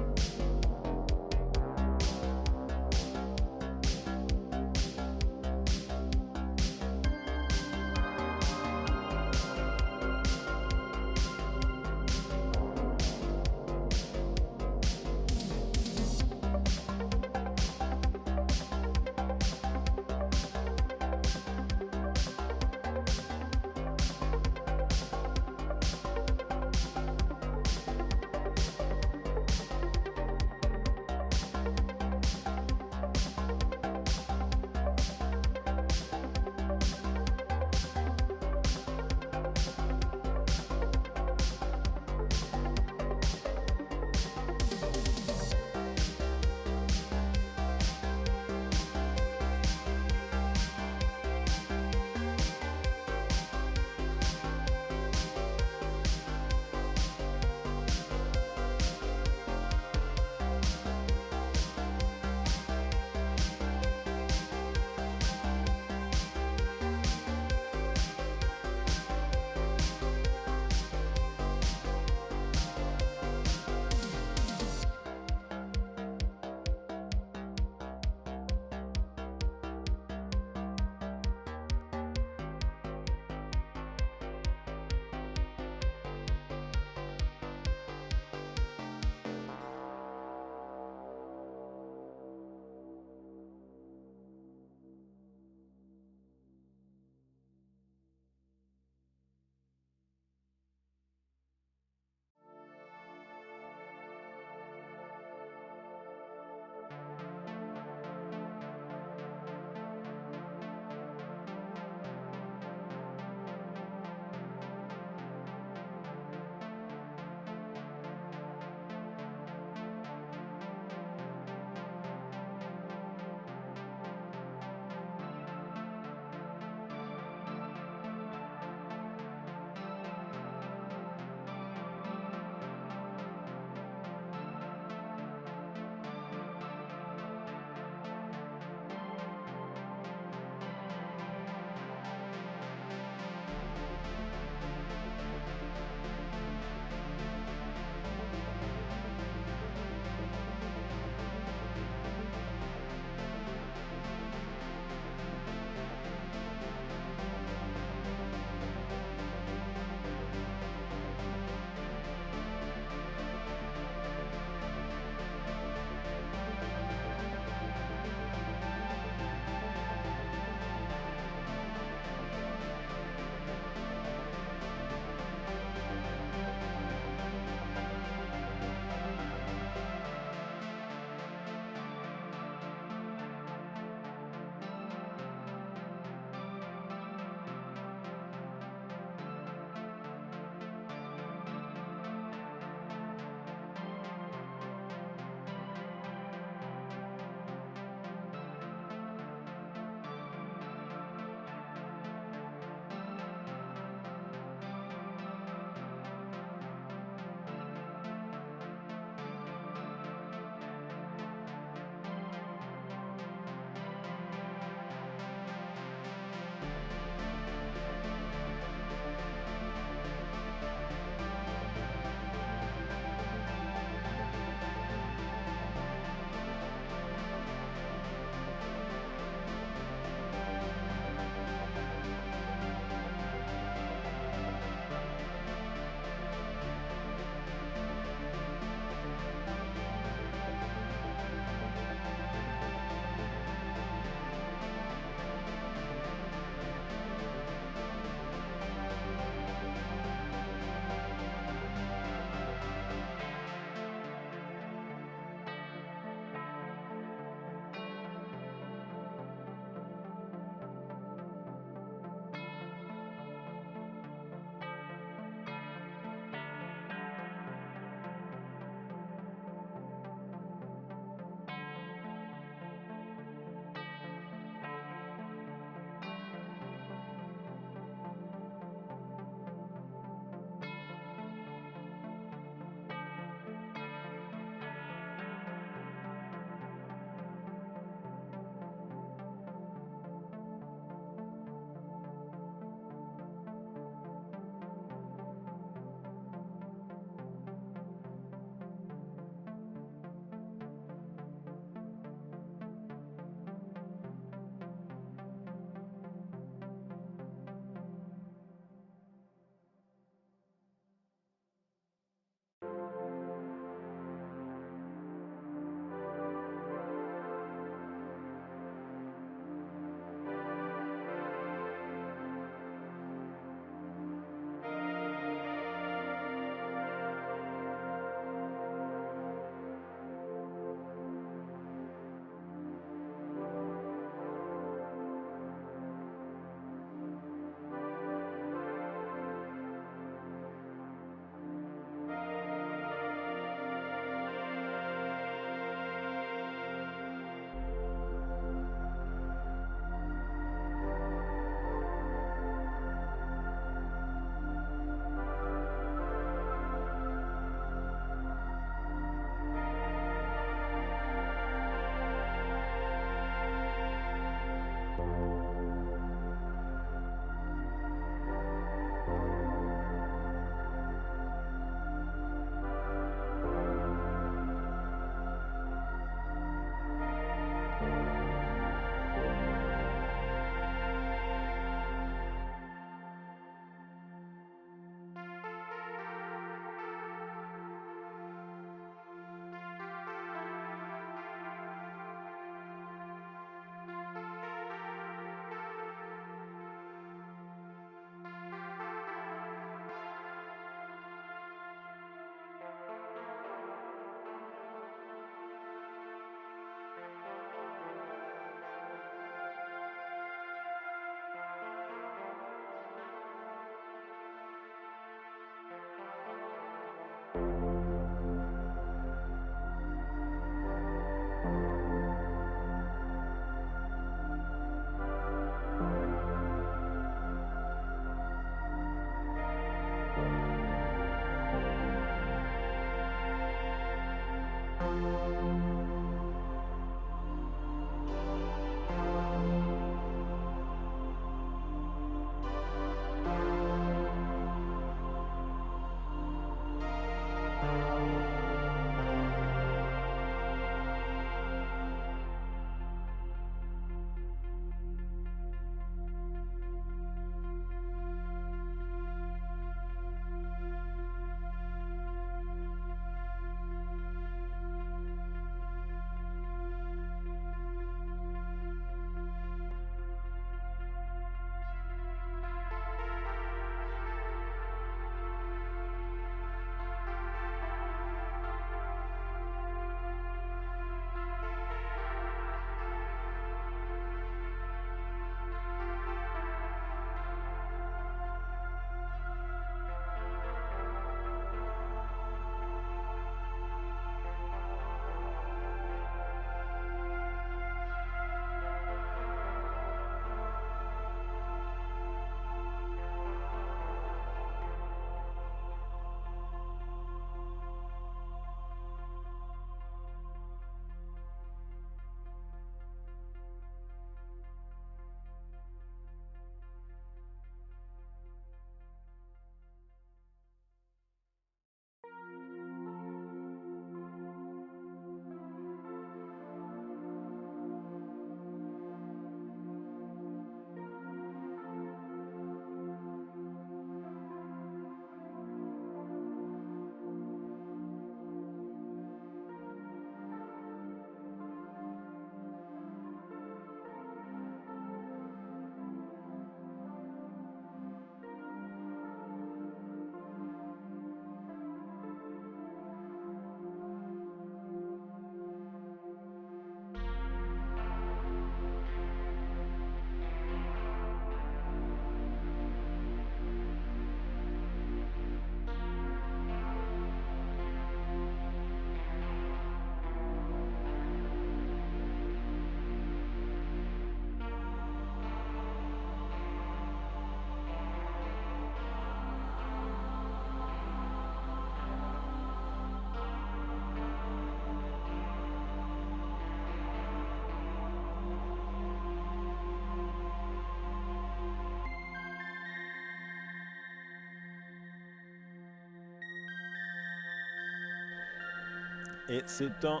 Et c'est un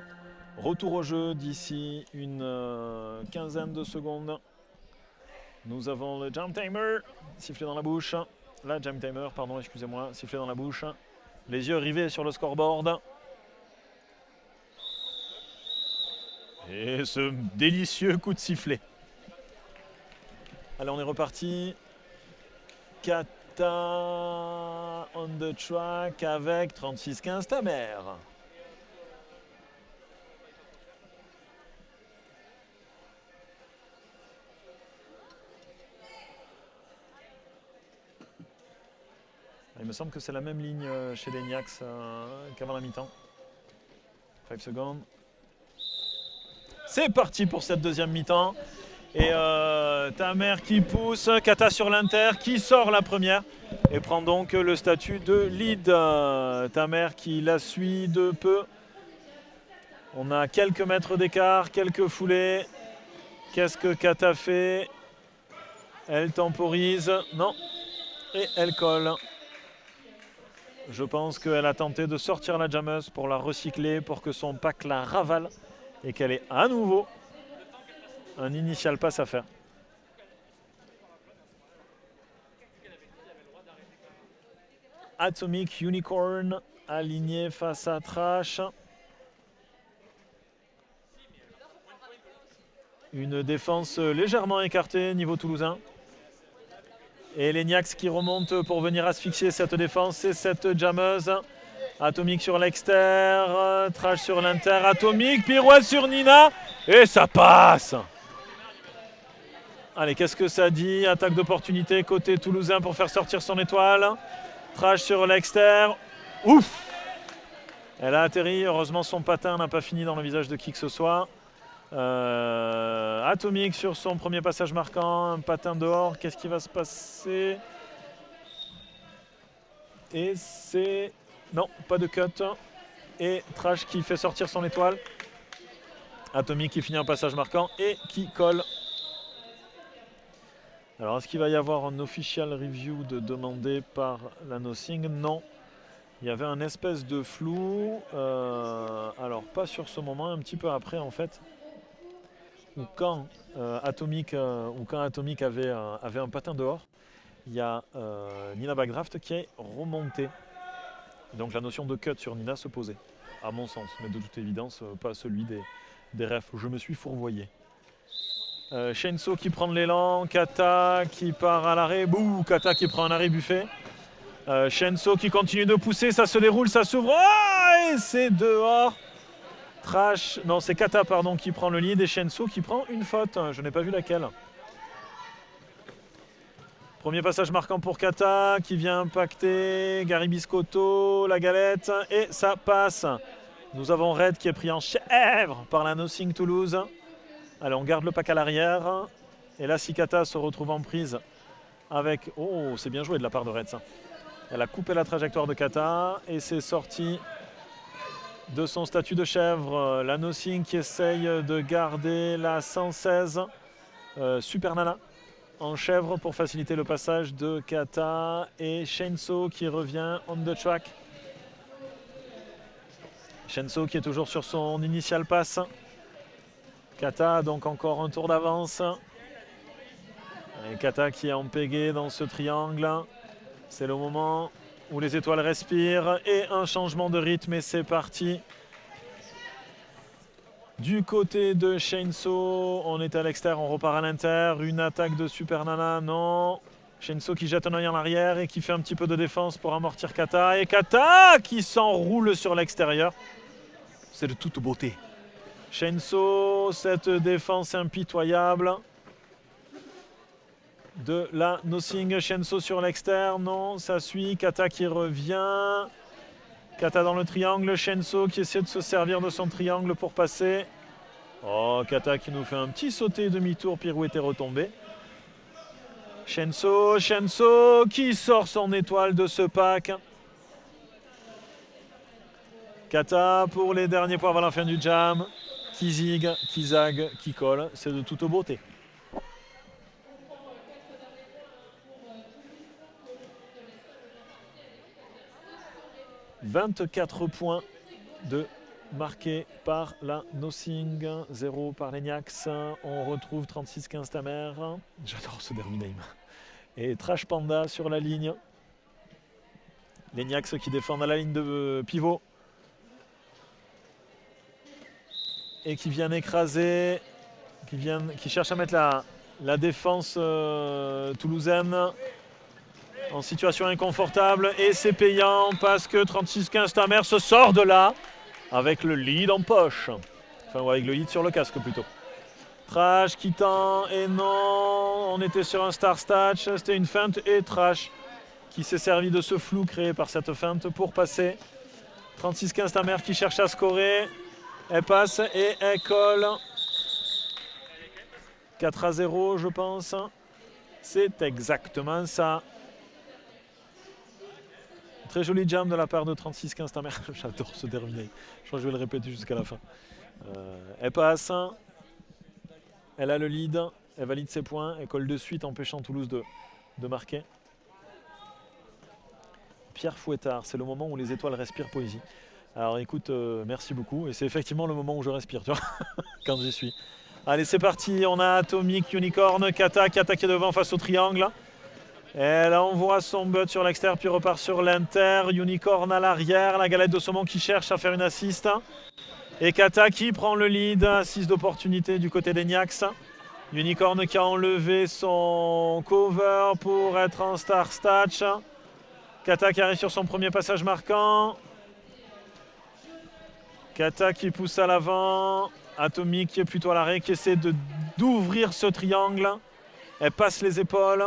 retour au jeu d'ici une quinzaine de secondes. Nous avons le jump timer, sifflé dans la bouche. La jump timer, pardon, excusez-moi, sifflé dans la bouche. Les yeux rivés sur le scoreboard. Et ce délicieux coup de sifflet. Allez, on est reparti. Kata on the track avec 36-15 Tamer. Il me semble que c'est la même ligne chez les Niax qu'avant la mi-temps. 5 secondes. C'est parti pour cette deuxième mi-temps. Et Tamer qui pousse, Kata sur l'inter, qui sort la première et prend donc le statut de lead. Tamer qui la suit de peu. On a quelques mètres d'écart, quelques foulées. Qu'est-ce que Kata fait? Elle temporise, non, et elle colle. Je pense qu'elle a tenté de sortir la jammeuse pour la recycler, pour que son pack la ravale et qu'elle ait à nouveau un initial pass à faire. Atomic Unicorn aligné face à Trash. Une défense légèrement écartée niveau toulousain. Et les Niax qui remontent pour venir asphyxier cette défense et cette jammeuse. Atomic sur l'extérieur, Trash sur l'inter, Atomic, pirouette sur Nina, et ça passe. Allez, qu'est-ce que ça dit? Attaque d'opportunité côté toulousain pour faire sortir son étoile. Trash sur l'extérieur, ouf! Elle a atterri, heureusement son patin n'a pas fini dans le visage de qui que ce soit. Atomic sur son premier passage marquant, un patin dehors, qu'est-ce qui va se passer? Et c'est... non, pas de cut. Et Trash qui fait sortir son étoile. Atomic qui finit un passage marquant et qui colle. Alors est-ce qu'il va y avoir un official review demandé par la Nothing? Non. Il y avait un espèce de flou. Alors pas sur ce moment, un petit peu après en fait. Ou quand Atomic avait un patin dehors, il y a Nina Backdraft qui est remontée. Donc la notion de cut sur Nina se posait, à mon sens, mais de toute évidence, pas celui des refs. Je me suis fourvoyé. Shenso qui prend de l'élan, Kata qui part à l'arrêt, bouh, Kata qui prend un arrêt buffet. Shenso qui continue de pousser, ça se déroule, ça s'ouvre, oh, et c'est dehors. Trash, non c'est Kata pardon qui prend le lead et Shenso qui prend une faute, je n'ai pas vu laquelle. Premier passage marquant pour Kata qui vient impacter Gary Biscotto, la galette et ça passe. Nous avons Red qui est pris en chèvre par la Nothing Toulouse. Allez, on garde le pack à l'arrière. Et là, si Kata se retrouve en prise avec... oh, c'est bien joué de la part de Red ça. Elle a coupé la trajectoire de Kata et c'est sorti de son statut de chèvre. La Nothing qui essaye de garder la 116 Super Nana en chèvre pour faciliter le passage de Kata et Shenso qui revient on the track. Shenso qui est toujours sur son initial pass. Kata donc encore un tour d'avance. Et Kata qui est en pégé dans ce triangle. C'est le moment où les étoiles respirent et un changement de rythme et c'est parti. Du côté de Shenso, on est à l'extérieur, on repart à l'inter. Une attaque de Super Nana, non. Shenso qui jette un œil en arrière et qui fait un petit peu de défense pour amortir Kata. Et Kata qui s'enroule sur l'extérieur. C'est de toute beauté. Shenso, cette défense impitoyable de la Nothing. Shenso sur l'extérieur, non, ça suit. Kata qui revient. Kata dans le triangle, Shenso qui essaie de se servir de son triangle pour passer. Oh, Kata qui nous fait un petit sauté demi-tour, pirouette et retombée. Shenso qui sort son étoile de ce pack. Kata pour les derniers points avant la fin du jam. Qui zigue, qui zague, qui colle, c'est de toute beauté. « 24 points de marqué par la Nothing, 0 par les Niax. On retrouve 36-15 Tamer. J'adore ce derby name. Et Trash Panda sur la ligne. Les Niax qui défendent à la ligne de pivot. Et qui viennent écraser, qui cherchent à mettre la défense toulousaine en situation inconfortable. Et c'est payant parce que 36-15 Tamer se sort de là avec le lead en poche. Enfin, ou avec le lead sur le casque plutôt. Trash qui tend, et non, on était sur un star statch, c'était une feinte, et Trash qui s'est servi de ce flou créé par cette feinte pour passer. 36-15 Tamer qui cherche à scorer. Elle passe et elle colle. 4-0 je pense. C'est exactement ça. Très joli jam de la part de 36-15 Tamer. J'adore ce derby. Je crois que je vais le répéter jusqu'à la fin. Elle passe. Elle a le lead. Elle valide ses points. Elle colle de suite empêchant Toulouse de marquer. Pierre Fouettard, c'est le moment où les étoiles respirent poésie. Alors écoute, merci beaucoup. Et c'est effectivement le moment où je respire, tu vois, quand j'y suis. Allez, c'est parti. On a Atomic, Unicorn, Kata qui est devant face au triangle. Elle envoie son but sur l'extérieur, puis repart sur l'inter. Unicorn à l'arrière. La galette de saumon qui cherche à faire une assist. Et Kata qui prend le lead. Assist d'opportunité du côté des Niax. Unicorn qui a enlevé son cover pour être en star statch. Kata qui arrive sur son premier passage marquant. Kata qui pousse à l'avant. Atomic qui est plutôt à l'arrêt, qui essaie d'ouvrir ce triangle. Elle passe les épaules.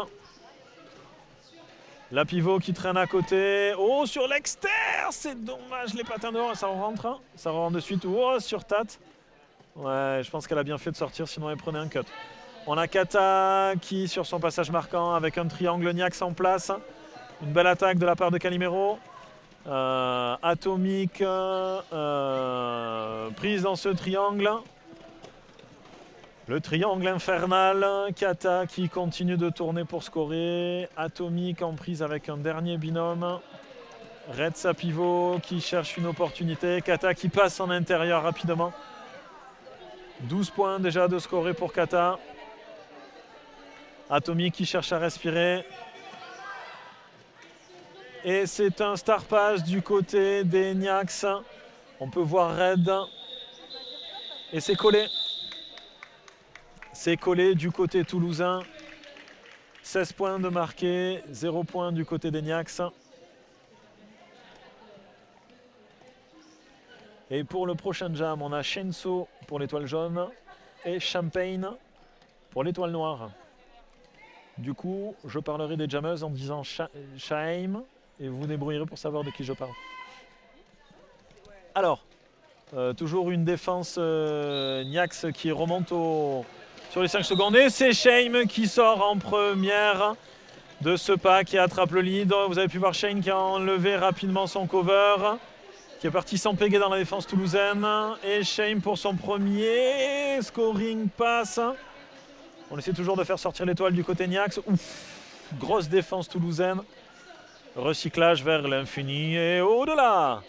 La pivot qui traîne à côté. Oh, sur l'extérieur, c'est dommage, les patins dehors, ça rentre. Hein. Ça rentre de suite. Oh, sur Tat. Ouais, je pense qu'elle a bien fait de sortir, sinon elle prenait un cut. On a Kata qui, sur son passage marquant, avec un triangle Niax en place. Une belle attaque de la part de Calimero. Atomic prise dans ce triangle. Le triangle infernal. Kata qui continue de tourner pour scorer. Atomic en prise avec un dernier binôme. Red sa pivot qui cherche une opportunité. Kata qui passe en intérieur rapidement. 12 points déjà de scorer pour Kata. Atomic qui cherche à respirer. Et c'est un star pass du côté des Niax. On peut voir Red. Et c'est collé. C'est collé du côté toulousain. 16 points de marqué, 0 points du côté des Niax. Et pour le prochain jam, on a Shenso pour l'étoile jaune et Champagne pour l'étoile noire. Du coup, je parlerai des jammeuses en disant Shaim. Et vous vous débrouillerez pour savoir de qui je parle. Alors, toujours une défense Niax qui remonte sur les 5 secondes. Et c'est Shame qui sort en première de ce pas, qui attrape le lead. Vous avez pu voir Shane qui a enlevé rapidement son cover, qui est parti s'empéguer dans la défense toulousaine. Et Shame pour son premier scoring pass. On essaie toujours de faire sortir l'étoile du côté Niax. Ouf, grosse défense toulousaine. Recyclage vers l'infini et au-delà.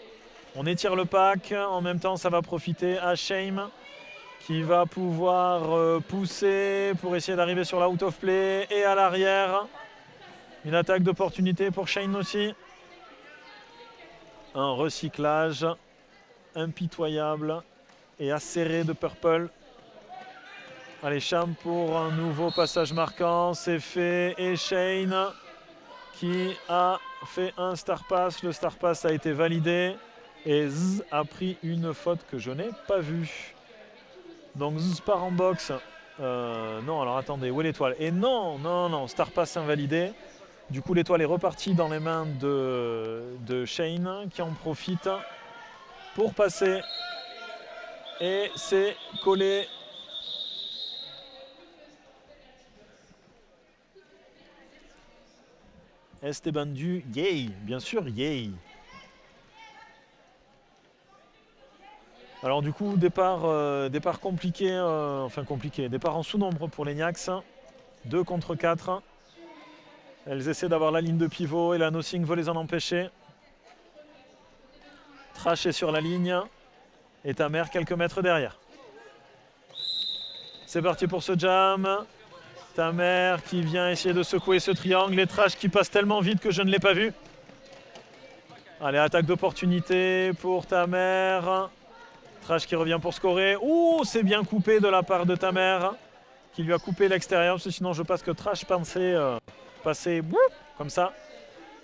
On étire le pack. En même temps, ça va profiter à Shame qui va pouvoir pousser pour essayer d'arriver sur la out of play. Et à l'arrière, une attaque d'opportunité pour Shane aussi. Un recyclage impitoyable et acéré de Purple. Allez, Cham pour un nouveau passage marquant. C'est fait. Et Shane qui a fait un star pass. Le star pass a été validé. Et Z a pris une faute que je n'ai pas vue. Donc Z part en box. Non, alors attendez, où est l'étoile? Et non, star pass invalidé. Du coup, l'étoile est repartie dans les mains de Shane qui en profite pour passer. Et c'est collé. Esteban Du, yay, bien sûr, yay. Alors du coup, départ compliqué, départ en sous-nombre pour les Niax. 2 contre 4. Elles essaient d'avoir la ligne de pivot et la Nothing veut les en empêcher. Trash est sur la ligne. Et Tamer quelques mètres derrière. C'est parti pour ce jam. Tamer qui vient essayer de secouer ce triangle. Et Trash qui passe tellement vite que je ne l'ai pas vu. Allez, attaque d'opportunité pour Tamer. Trash qui revient pour scorer. Ouh, c'est bien coupé de la part de Tamer, qui lui a coupé l'extérieur. Parce que sinon, je pense que Trash pensait passer comme ça.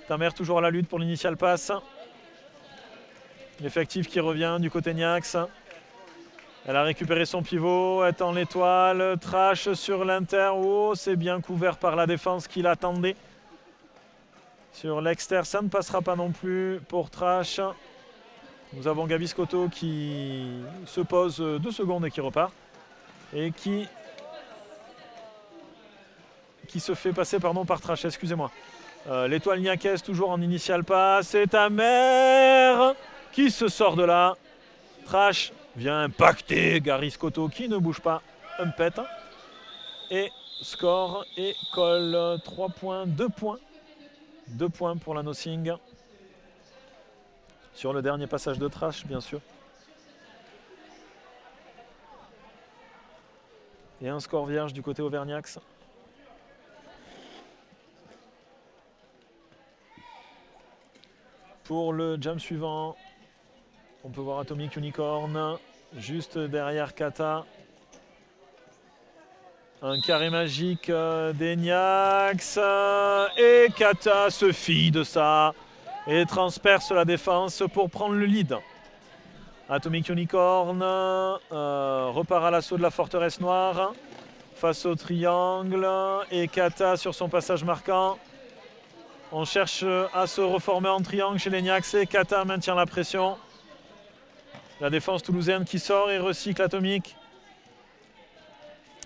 Tamer toujours à la lutte pour l'initial pass. L'effectif qui revient du côté Niax. Elle a récupéré son pivot, elle est en l'étoile. Trash sur l'inter. Oh, c'est bien couvert par la défense qui l'attendait. Sur l'exter, ça ne passera pas non plus pour Trash. Nous avons Gabi Scotto qui se pose 2 secondes et qui repart. Et qui se fait passer par Trash, excusez-moi. L'étoile Niaquès toujours en initial pass. C'est Tamer qui se sort de là. Trash vient impacter Gary Scotto qui ne bouge pas. Un pet. Et score et colle 3 points, 2 points. 2 points pour la Nothing. Sur le dernier passage de Trash, bien sûr. Et un score vierge du côté Auvergnax. Pour le jam suivant, on peut voir Atomic Unicorn juste derrière Kata. Un carré magique d'Eniax. Et Kata se fie de ça et transperce la défense pour prendre le lead. Atomic Unicorn repart à l'assaut de la forteresse noire face au triangle. Et Kata sur son passage marquant. On cherche à se reformer en triangle chez les Niax et Kata maintient la pression. La défense toulousaine qui sort et recycle Atomic.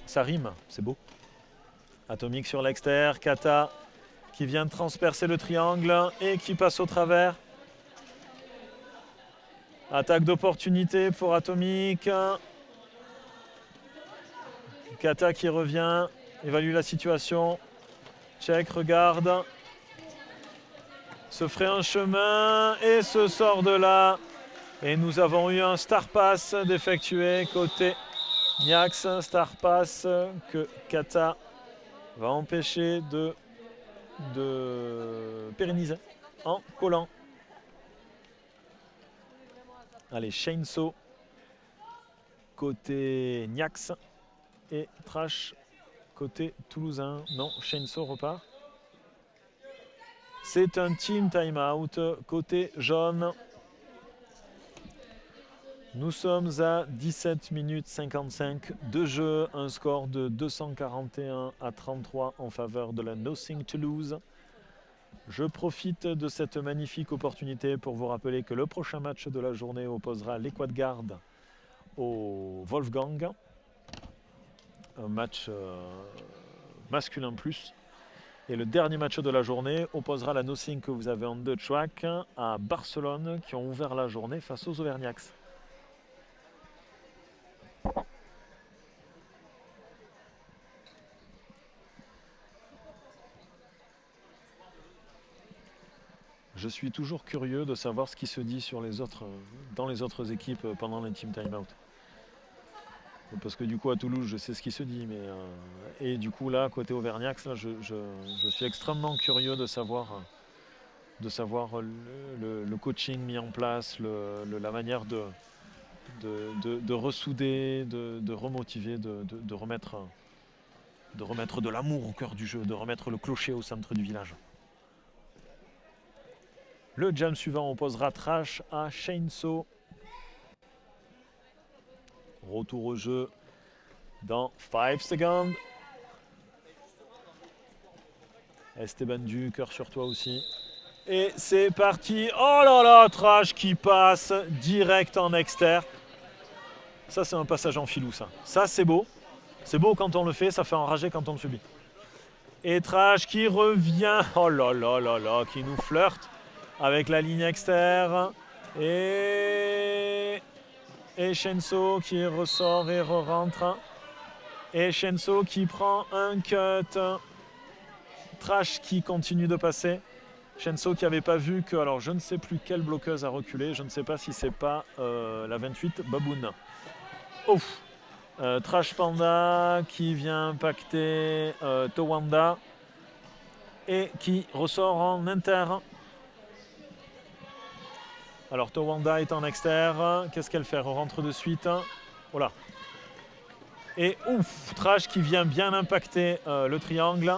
Ça rime, c'est beau. Atomic sur l'exter, Kata qui vient de transpercer le triangle et qui passe au travers. Attaque d'opportunité pour Atomic. Kata qui revient, évalue la situation. Check, regarde. Se ferait un chemin et se sort de là. Et nous avons eu un star pass d'effectuer côté Niax. Star pass que Kata va empêcher de pérenniser en collant. Allez, Chainsaw côté Niax et Trash côté toulousain. Non, Chainsaw repart. C'est un team timeout côté jaune. Nous sommes à 17 minutes 55 de jeu, un score de 241 à 33 en faveur de la Nothing Toulouse. Je profite de cette magnifique opportunité pour vous rappeler que le prochain match de la journée opposera l'Equad Guard au Wolfgang. Un match masculin plus. Et le dernier match de la journée opposera la Nothing que vous avez en 2 track à Barcelone qui ont ouvert la journée face aux Auvergnax. Je suis toujours curieux de savoir ce qui se dit sur les autres, dans les autres équipes pendant les team timeout. Parce que du coup à Toulouse je sais ce qui se dit, mais et du coup là côté Auvergnax là, je suis extrêmement curieux de savoir le coaching mis en place, la manière de ressouder, de remotiver, de remettre de l'amour au cœur du jeu, de remettre le clocher au centre du village. Le jam suivant opposera Trash à Chainsaw. Retour au jeu dans 5 secondes. Esteban Du, cœur sur toi aussi. Et c'est parti. Oh là là, Trash qui passe direct en exter. Ça, c'est un passage en filou, ça. Ça, c'est beau. C'est beau quand on le fait, ça fait enrager quand on le subit. Et Trash qui revient. Oh là là là là, qui nous flirte avec la ligne externe. Et Chainsaw qui ressort et re-rentre. Et Chainsaw qui prend un cut. Trash qui continue de passer. Shenso qui n'avait pas vu que, alors je ne sais plus quelle bloqueuse a reculé, je ne sais pas si c'est pas la 28 Baboon. Ouf. Trash Panda qui vient impacter Towanda et qui ressort en inter. Alors Towanda est en exter, qu'est-ce qu'elle fait? Elle rentre de suite. Voilà. Et ouf, Trash qui vient bien impacter le triangle.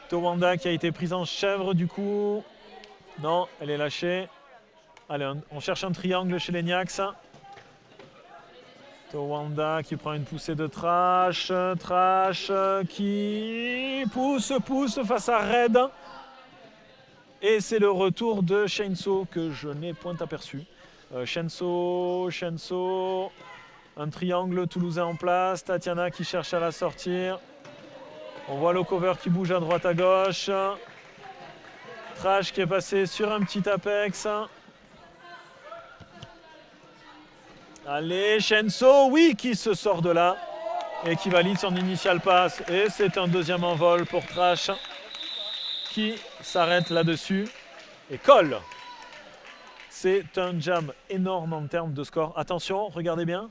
Towanda qui a été prise en chèvre du coup. Non, elle est lâchée. Allez, on cherche un triangle chez les Niax. Towanda qui prend une poussée de Trash. Trash qui pousse face à Red. Et c'est le retour de Shenso que je n'ai point aperçu. Shenso, un triangle toulousain en place. Tatiana qui cherche à la sortir. On voit le cover qui bouge à droite à gauche. Trash qui est passé sur un petit apex. Allez, Shenso, oui, qui se sort de là et qui valide son initial pass. Et c'est un deuxième envol pour Trash qui s'arrête là-dessus et colle. C'est un jam énorme en termes de score. Attention, regardez bien.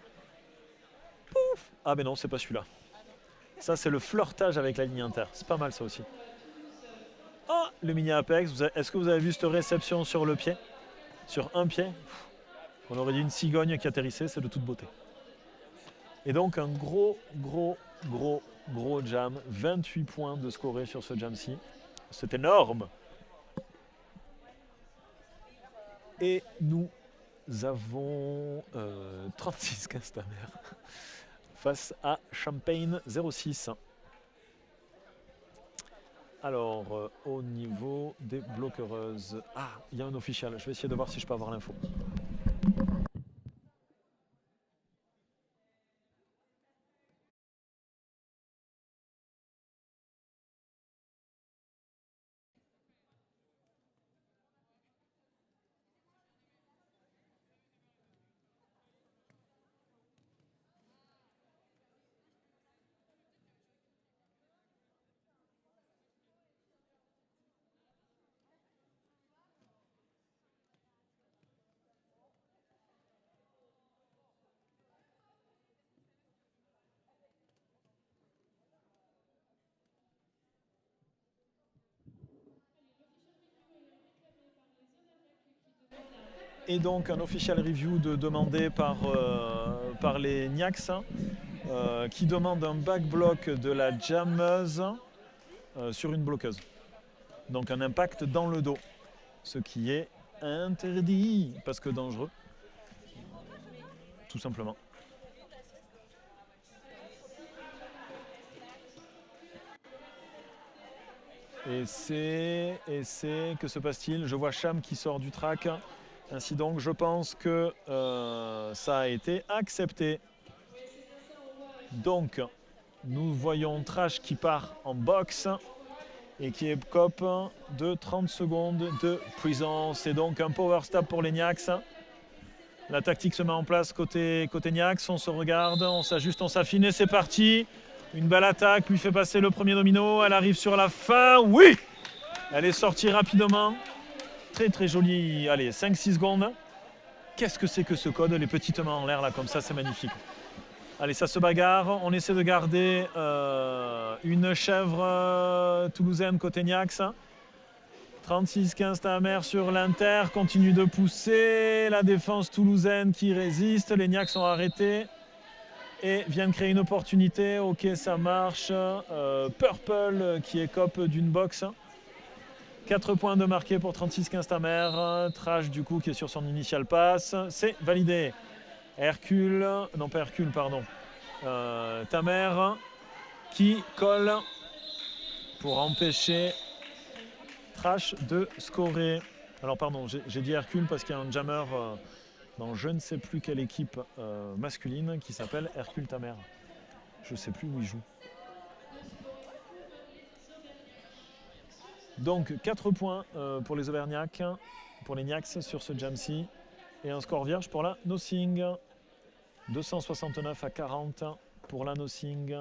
Pouf. Ah mais non, c'est pas celui-là. Ça, c'est le flirtage avec la ligne inter. C'est pas mal ça aussi. Ah, le mini apex. Est-ce que vous avez vu cette réception sur le pied? Sur un pied? On aurait dit une cigogne qui atterrissait, c'est de toute beauté. Et donc un gros jam. 28 points de scoré sur ce jam-ci. C'est énorme. Et nous avons 36-15 ta mère face à Champagne 06. Alors, au niveau des bloquereuses... Ah, il y a un official. Je vais essayer de voir si je peux avoir l'info. Et donc un official review demandé par les Niax qui demande un back block de la jammeuse sur une bloqueuse. Donc un impact dans le dos, ce qui est interdit parce que dangereux, tout simplement. Et c'est, que se passe-t-il? Je vois Cham qui sort du track. Ainsi donc, je pense que ça a été accepté. Donc, nous voyons Trash qui part en boxe et qui est cop de 30 secondes de prison. C'est donc un power stab pour les Niax. La tactique se met en place côté Niax. On se regarde, on s'ajuste, on s'affine et c'est parti. Une belle attaque lui fait passer le premier domino. Elle arrive sur la fin. Oui! Elle est sortie rapidement. Très jolie. Allez, 5-6 secondes. Qu'est-ce que c'est que ce code? Les petites mains en l'air là comme ça, c'est magnifique. Allez, ça se bagarre. On essaie de garder une chèvre toulousaine côté Niax. 36-15 ta mère sur l'Inter. Continue de pousser. La défense toulousaine qui résiste. Les Niax sont arrêtés. Et viennent créer une opportunité. Ok, ça marche. Purple qui est cop d'une box. 4 points de marqué pour 36-15 ta mère. Trash du coup qui est sur son initial pass. C'est validé. Hercule, non pas Hercule, pardon. Ta mère qui colle pour empêcher Trash de scorer. Alors pardon, j'ai dit Hercule parce qu'il y a un jammer dans je ne sais plus quelle équipe masculine qui s'appelle Hercule ta mère. Je ne sais plus où il joue. Donc 4 points pour les Auvergnats, pour les Niax sur ce jam-ci. Et un score vierge pour la Nothing. 269 à 40 pour la Nothing.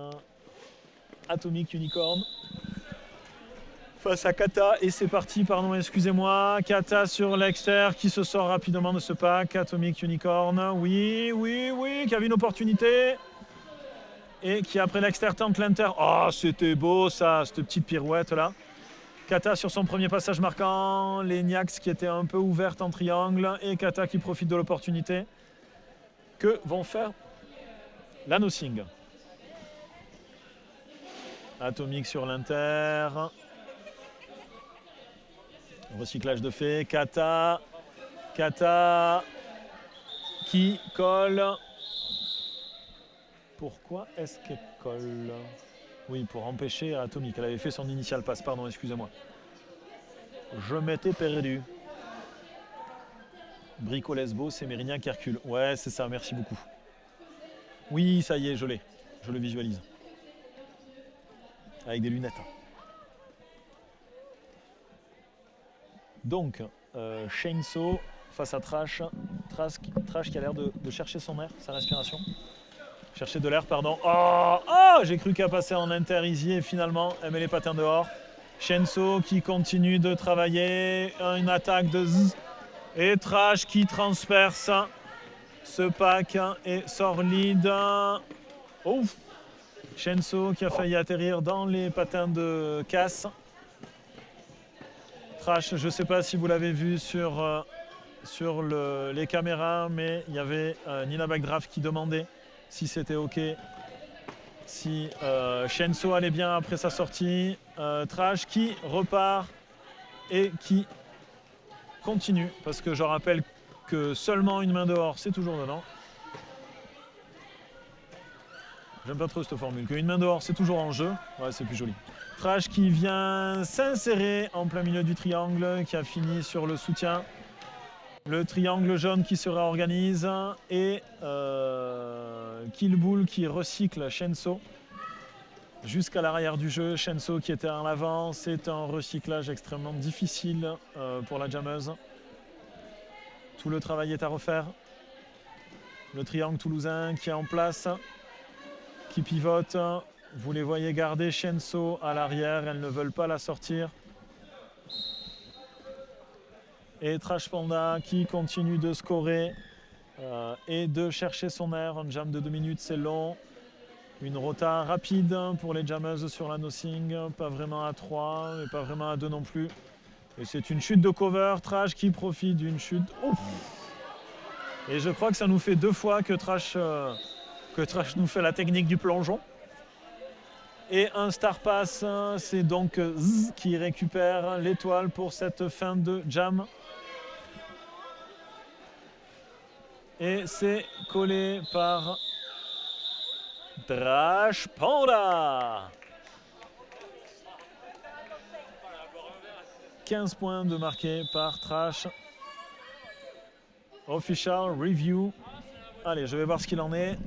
Atomic Unicorn. face à Kata. Et c'est parti, pardon, excusez-moi. Kata sur l'exter qui se sort rapidement de ce pack. Atomic Unicorn, oui, oui, oui, qui avait une opportunité. Et qui après l'exter tente l'inter. Oh, c'était beau ça, cette petite pirouette là. Kata sur son premier passage marquant. Les Niax qui étaient un peu ouvertes en triangle. Et Kata qui profite de l'opportunité. Que vont faire la Nothing. Atomic sur l'inter. Recyclage de fait. Kata. Kata qui colle. Pourquoi est-ce qu'elle colle? Oui, pour empêcher Atomic. Elle avait fait son initial pass, pardon, excusez-moi. Je m'étais perdu. Brico Lesbo, c'est Mérignac qui recule. Ouais, c'est ça, merci beaucoup. Oui, ça y est, je l'ai. Je le visualise. Avec des lunettes. Donc, Chainsaw face à Trash. Trash qui a l'air de chercher son air, sa respiration. Chercher de l'air, pardon. Oh, oh, j'ai cru qu'elle passait en inter easy et finalement, elle met les patins dehors. Chainsaw qui continue de travailler. Une attaque de Z. Et Trash qui transperce ce pack et sort lead. Ouf. Chainsaw qui a failli atterrir dans les patins de Cass. Trash, je ne sais pas si vous l'avez vu sur les caméras, mais il y avait Nina Backdraft qui demandait si c'était OK, si Chainsaw allait bien après sa sortie. Trash qui repart et qui continue, parce que je rappelle que seulement une main dehors, c'est toujours dedans. J'aime pas trop cette formule, qu'une main dehors, c'est toujours en jeu. Ouais, c'est plus joli. Trash qui vient s'insérer en plein milieu du triangle, qui a fini sur le soutien. Le triangle jaune qui se réorganise et Killbull qui recycle Chainsaw jusqu'à l'arrière du jeu. Chainsaw qui était en avant, c'est un recyclage extrêmement difficile pour la jammeuse. Tout le travail est à refaire. Le triangle toulousain qui est en place, qui pivote. Vous les voyez garder Chainsaw à l'arrière, elles ne veulent pas la sortir. Et Trash Panda qui continue de scorer et de chercher son air. Un jam de 2 minutes, c'est long. Une rota rapide pour les jammeuses sur la Nothing. Pas vraiment à 3, mais pas vraiment à 2 non plus. Et c'est une chute de cover. Trash qui profite d'une chute. Ouf. Et je crois que ça nous fait 2 fois que Trash nous fait la technique du plongeon. Et un star pass, c'est donc Z qui récupère l'étoile pour cette fin de jam. Et c'est collé par Trash Panda. 15 points de marqués par Trash. Official review. Allez, je vais voir ce qu'il en est.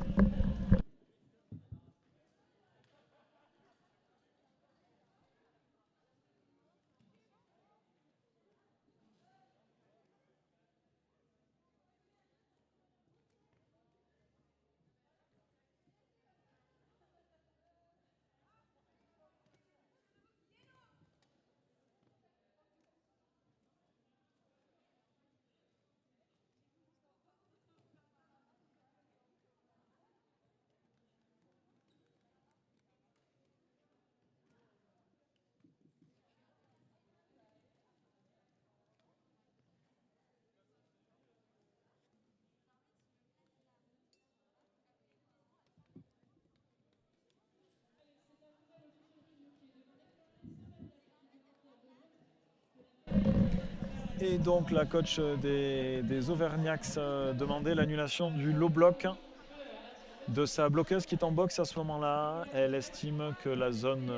Et donc la coach des Auvergnats demandait l'annulation du low block de sa bloqueuse qui est en boxe à ce moment-là. Elle estime que la zone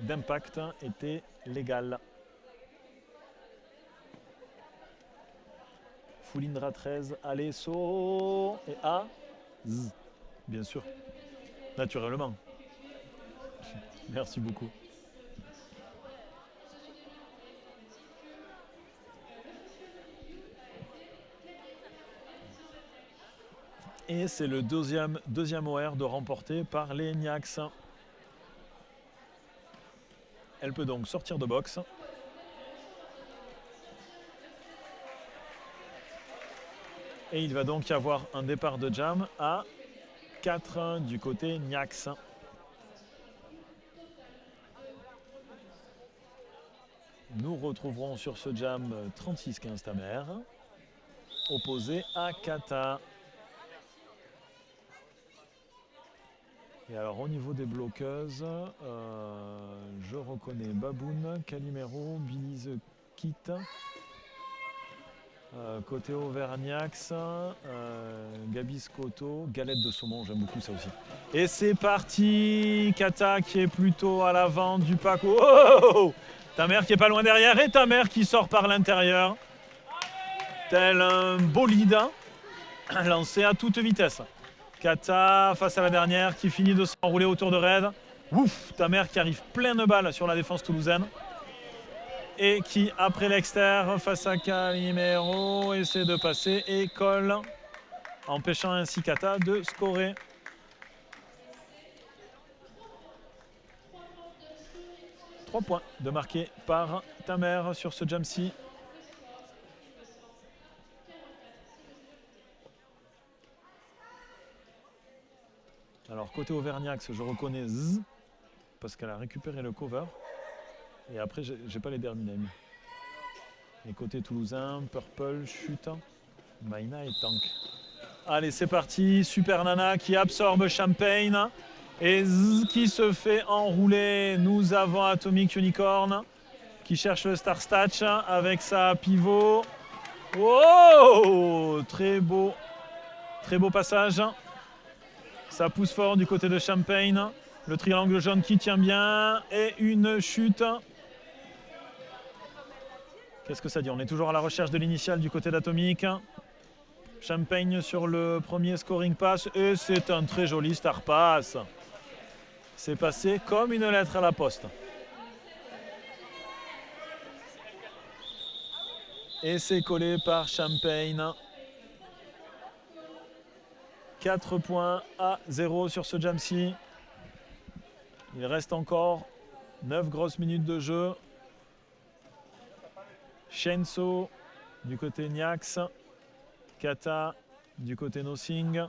d'impact était légale. Foulindra 13, allez, saut et A, Z, bien sûr, naturellement. Merci beaucoup. Et c'est le deuxième OR de remporté par les Niax. Elle peut donc sortir de boxe. Et il va donc y avoir un départ de jam à 4 du côté Niax. Nous retrouverons sur ce jam 36-15 Tamer, opposé à Kata. Et alors au niveau des bloqueuses, je reconnais Baboun, Calimero, Billy the Kit. Côté Auvergnax, Gabi Scotto, galette de saumon, j'aime beaucoup ça aussi. Et c'est parti, Kata qui est plutôt à l'avant du pack. Oh, Tamer qui est pas loin derrière et Tamer qui sort par l'intérieur. Tel un bolide lancé à toute vitesse. Kata face à la dernière qui finit de s'enrouler autour de Red. Ouf, Tamer qui arrive plein de balles sur la défense toulousaine. Et qui, après l'extérieur, face à Calimero, essaie de passer et colle, empêchant ainsi Kata de scorer. Trois points de marqués par Tamer sur ce jam-ci. Alors, côté Auvergnax, je reconnais Z, parce qu'elle a récupéré le cover. Et après, j'ai pas les derniers names. Et côté toulousain, Purple, Chute, Maïna et Tank. Allez, c'est parti. Super Nana qui absorbe Champagne. Et Z qui se fait enrouler. Nous avons Atomic Unicorn qui cherche le Star Statch avec sa pivot. Oh, très beau passage. Ça pousse fort du côté de Champagne. Le triangle jaune qui tient bien. Et une chute. Qu'est-ce que ça dit? On est toujours à la recherche de l'initiale du côté d'Atomic. Champagne sur le premier scoring pass. Et c'est un très joli star pass. C'est passé comme une lettre à la poste. Et c'est collé par Champagne. 4 points à 0 sur ce jam-ci. Il reste encore 9 grosses minutes de jeu. Shenso du côté Niax. Kata du côté Nothing.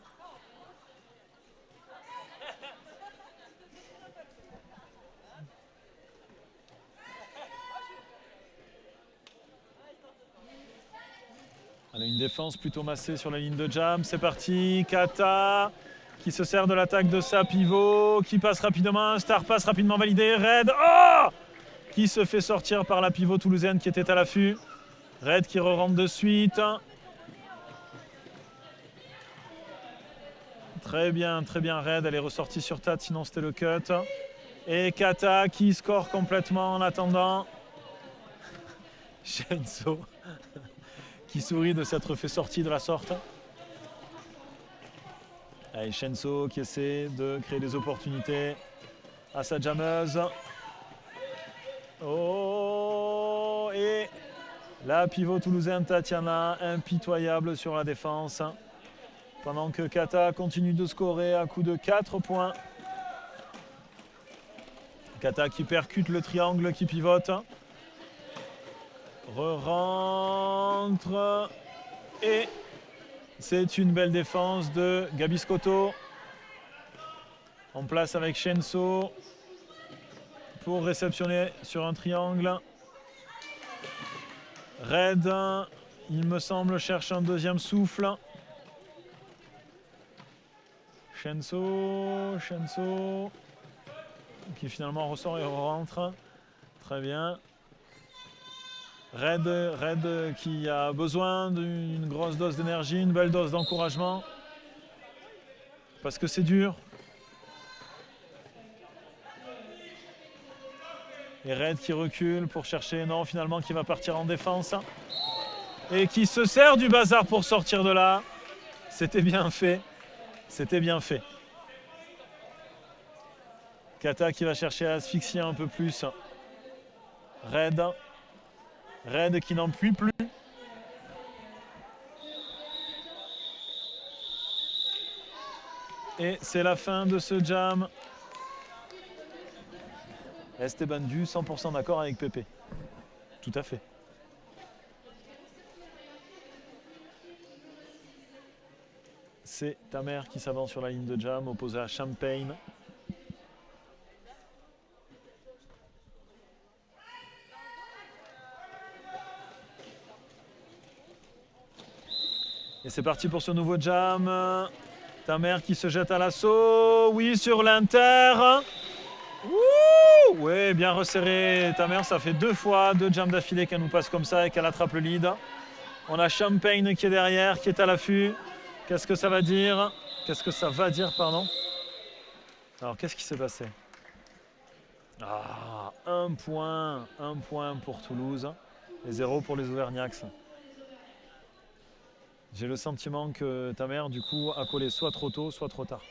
Elle a une défense plutôt massée sur la ligne de jam. C'est parti. Kata qui se sert de l'attaque de sa pivot. Qui passe rapidement. Un star pass rapidement validé. Red. Oh, qui se fait sortir par la pivot toulousaine qui était à l'affût. Red qui re-rentre de suite. Très bien Red. Elle est ressortie sur Tat, sinon c'était le cut. Et Kata qui score complètement en attendant. Shenso qui sourit de s'être fait sortir de la sorte. Allez, Shenso qui essaie de créer des opportunités à sa jammeuse. Oh, et la pivot toulousaine Tatiana, impitoyable sur la défense. Pendant que Kata continue de scorer à coup de 4 points. Kata qui percute le triangle qui pivote. Re-rentre. Et c'est une belle défense de Gabi Scotto. En place avec Shenso. Pour réceptionner sur un triangle. Red, il me semble, cherche un deuxième souffle. Shenso, qui finalement ressort et rentre. Très bien. Red qui a besoin d'une grosse dose d'énergie, une belle dose d'encouragement. Parce que c'est dur. Et Red qui recule pour chercher, non, finalement qui va partir en défense. Et qui se sert du bazar pour sortir de là. C'était bien fait. C'était bien fait. Kata qui va chercher à asphyxier un peu plus Red. Red qui n'en puit plus. Et c'est la fin de ce jam. Esteban Du, 100% d'accord avec Pépé. Tout à fait. C'est Tamer qui s'avance sur la ligne de jam, opposé à Champagne. Et c'est parti pour ce nouveau jam. Tamer qui se jette à l'assaut. Oui, sur l'Inter. Oui, bien resserré. Tamer, ça fait 2 fois, 2 jams d'affilée qu'elle nous passe comme ça et qu'elle attrape le lead. On a Champagne qui est derrière, qui est à l'affût. Qu'est-ce que ça va dire? Qu'est-ce que ça va dire, pardon? Alors, qu'est-ce qui s'est passé? Ah, un point pour Toulouse et 0 pour les Auvergnats. J'ai le sentiment que Tamer, du coup, a collé soit trop tôt, soit trop tard.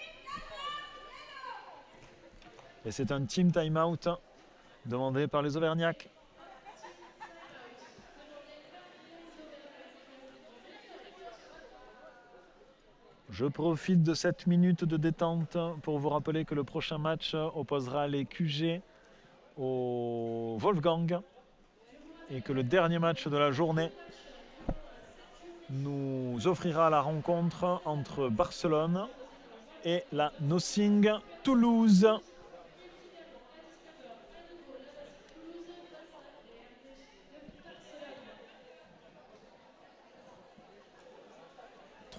Et c'est un team time-out demandé par les Auvergnats. Je profite de cette minute de détente pour vous rappeler que le prochain match opposera les QG au Wolfgang et que le dernier match de la journée nous offrira la rencontre entre Barcelone et la Nothing Toulouse.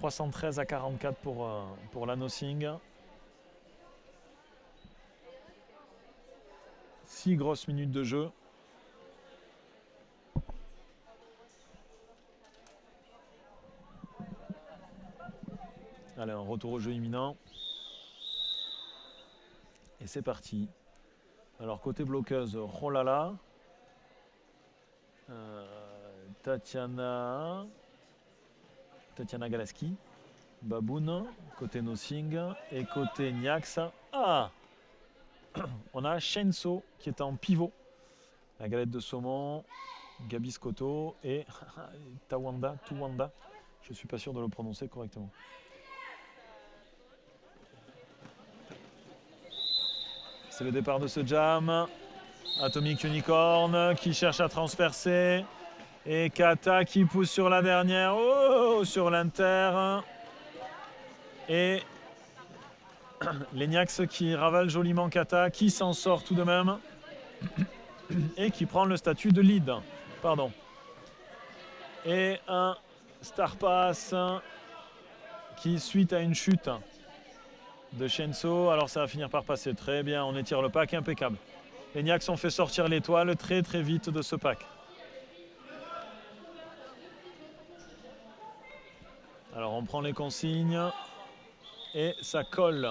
« 313 à 44 pour la Nothing. 6 grosses minutes de jeu. Allez, un retour au jeu imminent. Et c'est parti. Alors, côté bloqueuse, Rolala. Tatiana Galaski. Baboun, côté Nothing. Et côté Niax. Ah! On a Shenso qui est en pivot. La galette de saumon, Gabi Scotto et Tuwanda. Je ne suis pas sûr de le prononcer correctement. C'est le départ de ce jam. Atomic Unicorn qui cherche à transpercer. Et Kata qui pousse sur la dernière. Oh, sur l'Inter. Et Leniax qui ravale joliment Kata, qui s'en sort tout de même. Et qui prend le statut de lead. Pardon. Et un Star Pass qui, suite à une chute de Shenso, alors ça va finir par passer. Très bien, on étire le pack, impeccable. Les Niax ont fait sortir l'étoile très très vite de ce pack. Alors on prend les consignes et ça colle.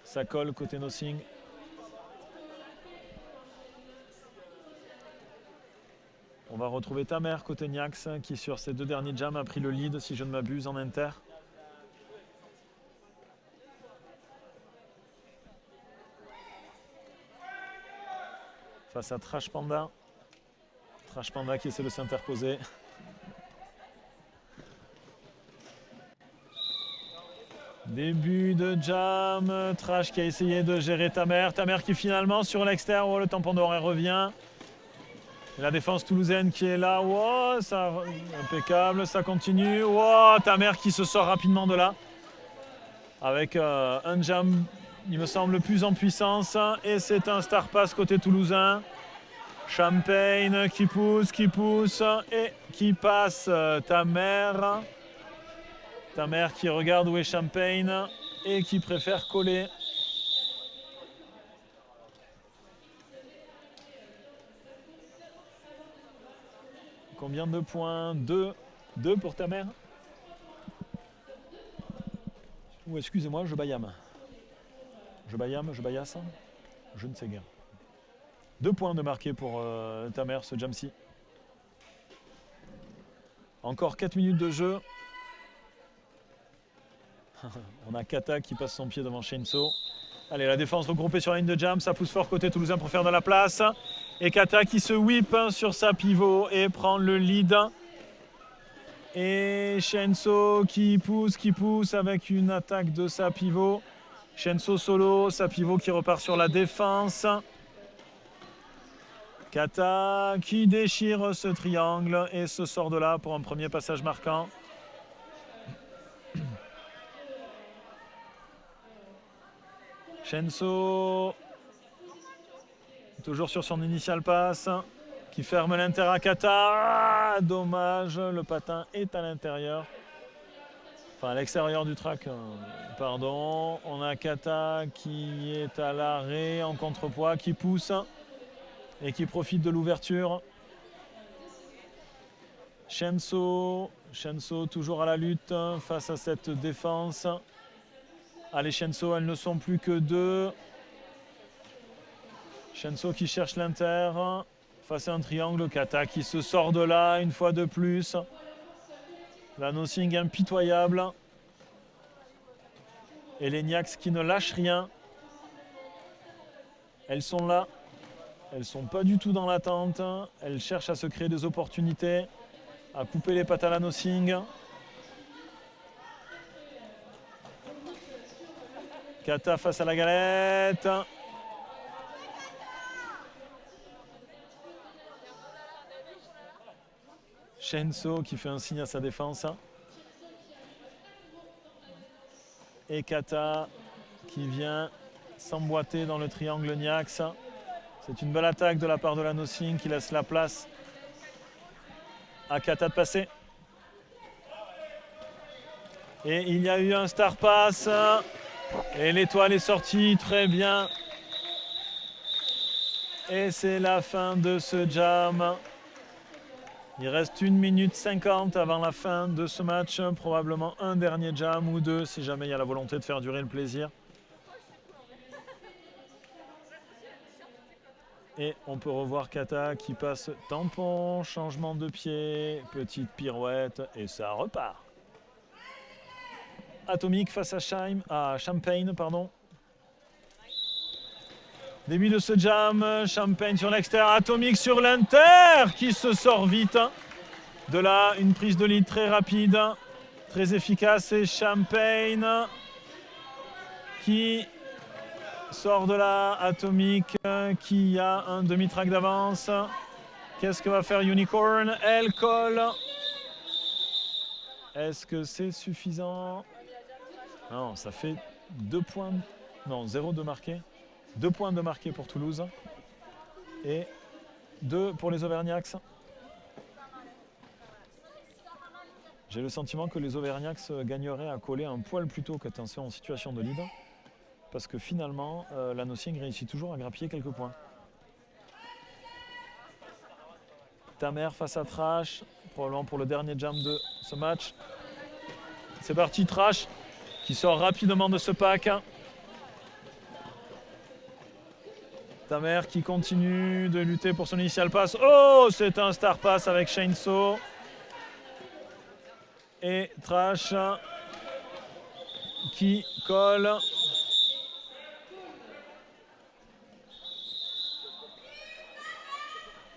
Ça colle côté Nothing. On va retrouver Tamer côté Niax qui sur ces 2 derniers jams a pris le lead si je ne m'abuse en Inter. Face à Trash Panda. Trash Panda qui essaie de s'interposer. Début de jam. Trash qui a essayé de gérer Tamer. Tamer qui finalement sur l'extérieur. Oh, le tampon d'horaire revient. Et la défense toulousaine qui est là. Wow, ça, impeccable. Ça continue. Wow, Tamer qui se sort rapidement de là. Avec un jam, il me semble, plus en puissance. Et c'est un star pass côté toulousain. Champagne qui pousse et qui passe Tamer. Tamer qui regarde où est Champagne et qui préfère coller. Combien de points? 2 pour Tamer. Ou excusez-moi, je bayame. Je baillasse. Je ne sais guère. 2 points de marqué pour Tamer, ce jam-ci. Encore 4 minutes de jeu. On a Kata qui passe son pied devant Shenso. Allez, la défense regroupée sur la ligne de jam. Ça pousse fort côté toulousain pour faire de la place. Et Kata qui se whip sur sa pivot et prend le lead. Et Shenso qui pousse avec une attaque de sa pivot. Shenso solo, sa pivot qui repart sur la défense. Kata qui déchire ce triangle et se sort de là pour un premier passage marquant. Shenso, toujours sur son initial pass, qui ferme l'inter à Kata. Ah, dommage, le patin est à l'intérieur. Enfin, à l'extérieur du track, pardon. On a Kata qui est à l'arrêt en contrepoids, qui pousse et qui profite de l'ouverture. Shenso toujours à la lutte face à cette défense. Allez, Shenso, elles ne sont plus que deux. Shenso qui cherche l'inter face à un triangle. Kata qui se sort de là une fois de plus. La Nothing impitoyable. Et les Niax qui ne lâchent rien. Elles sont là. Elles ne sont pas du tout dans l'attente. Elles cherchent à se créer des opportunités, à couper les pattes à la Nothing. Kata face à la galette. Shenso qui fait un signe à sa défense. Et Kata qui vient s'emboîter dans le triangle Niax. C'est une belle attaque de la part de la Nothing qui laisse la place à Kata de passer. Et il y a eu un star pass. Et l'étoile est sortie très bien. Et c'est la fin de ce jam. Il reste 1 minute 50 avant la fin de ce match. Probablement un dernier jam ou deux si jamais il y a la volonté de faire durer le plaisir. Et on peut revoir Kata qui passe tampon, changement de pied, petite pirouette et ça repart. Atomic face à Champagne, pardon. Début de ce jam, Champagne sur l'extérieur, Atomic sur l'inter qui se sort vite. De là, une prise de lead très rapide, très efficace et Champagne qui sort de là, Atomic qui a un demi-track d'avance. Qu'est-ce que va faire Unicorn? Elle colle. Est-ce que c'est suffisant? Non, ça fait 2 points. Non, 0 de marqué. 2 points de marqué pour Toulouse. Et 2 pour les Auvergnats. J'ai le sentiment que les Auvergnats gagneraient à coller un poil plus tôt qu'attention en situation de lead. Parce que finalement, la Nothing réussit toujours à grappiller quelques points. Tamer face à Trash, probablement pour le dernier jam de ce match. C'est parti, Trash qui sort rapidement de ce pack. Tamer qui continue de lutter pour son initial pass. Oh, c'est un star pass avec Shenso. Et Trash qui colle.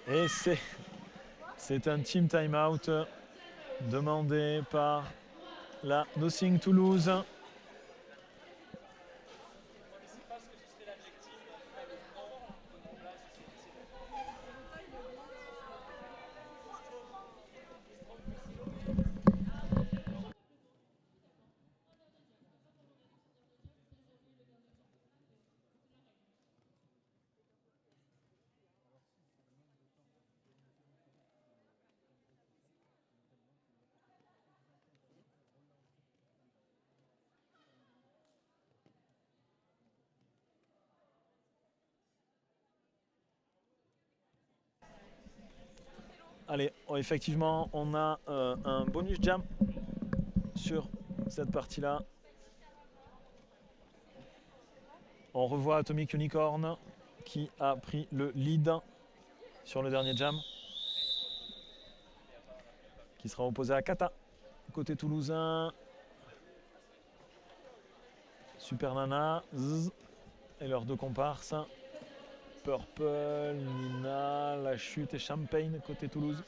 Et c'est un team timeout demandé par la Nothing Toulouse. Allez, effectivement, on a un bonus jam sur cette partie-là. On revoit Atomic Unicorn qui a pris le lead sur le dernier jam. Qui sera opposé à Kata, côté toulousain. Super Nana, Zzz, et leurs 2 comparses. Purple, Nina, La Chute et Champagne côté Toulouse.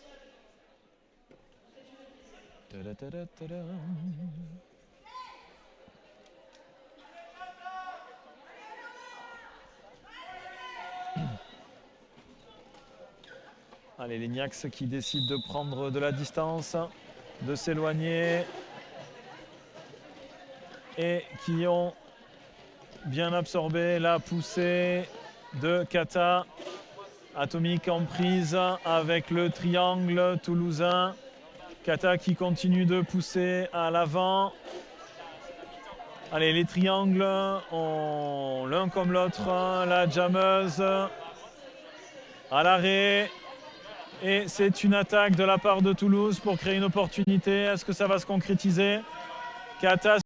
Allez, les Niax qui décident de prendre de la distance, de s'éloigner et qui ont bien absorbé la poussée de Kata. Atomic en prise avec le triangle toulousain. Kata qui continue de pousser à l'avant. Allez, les triangles ont l'un comme l'autre la jammeuse à l'arrêt. Et c'est une attaque de la part de Toulouse pour créer une opportunité. Est-ce que ça va se concrétiser? Kata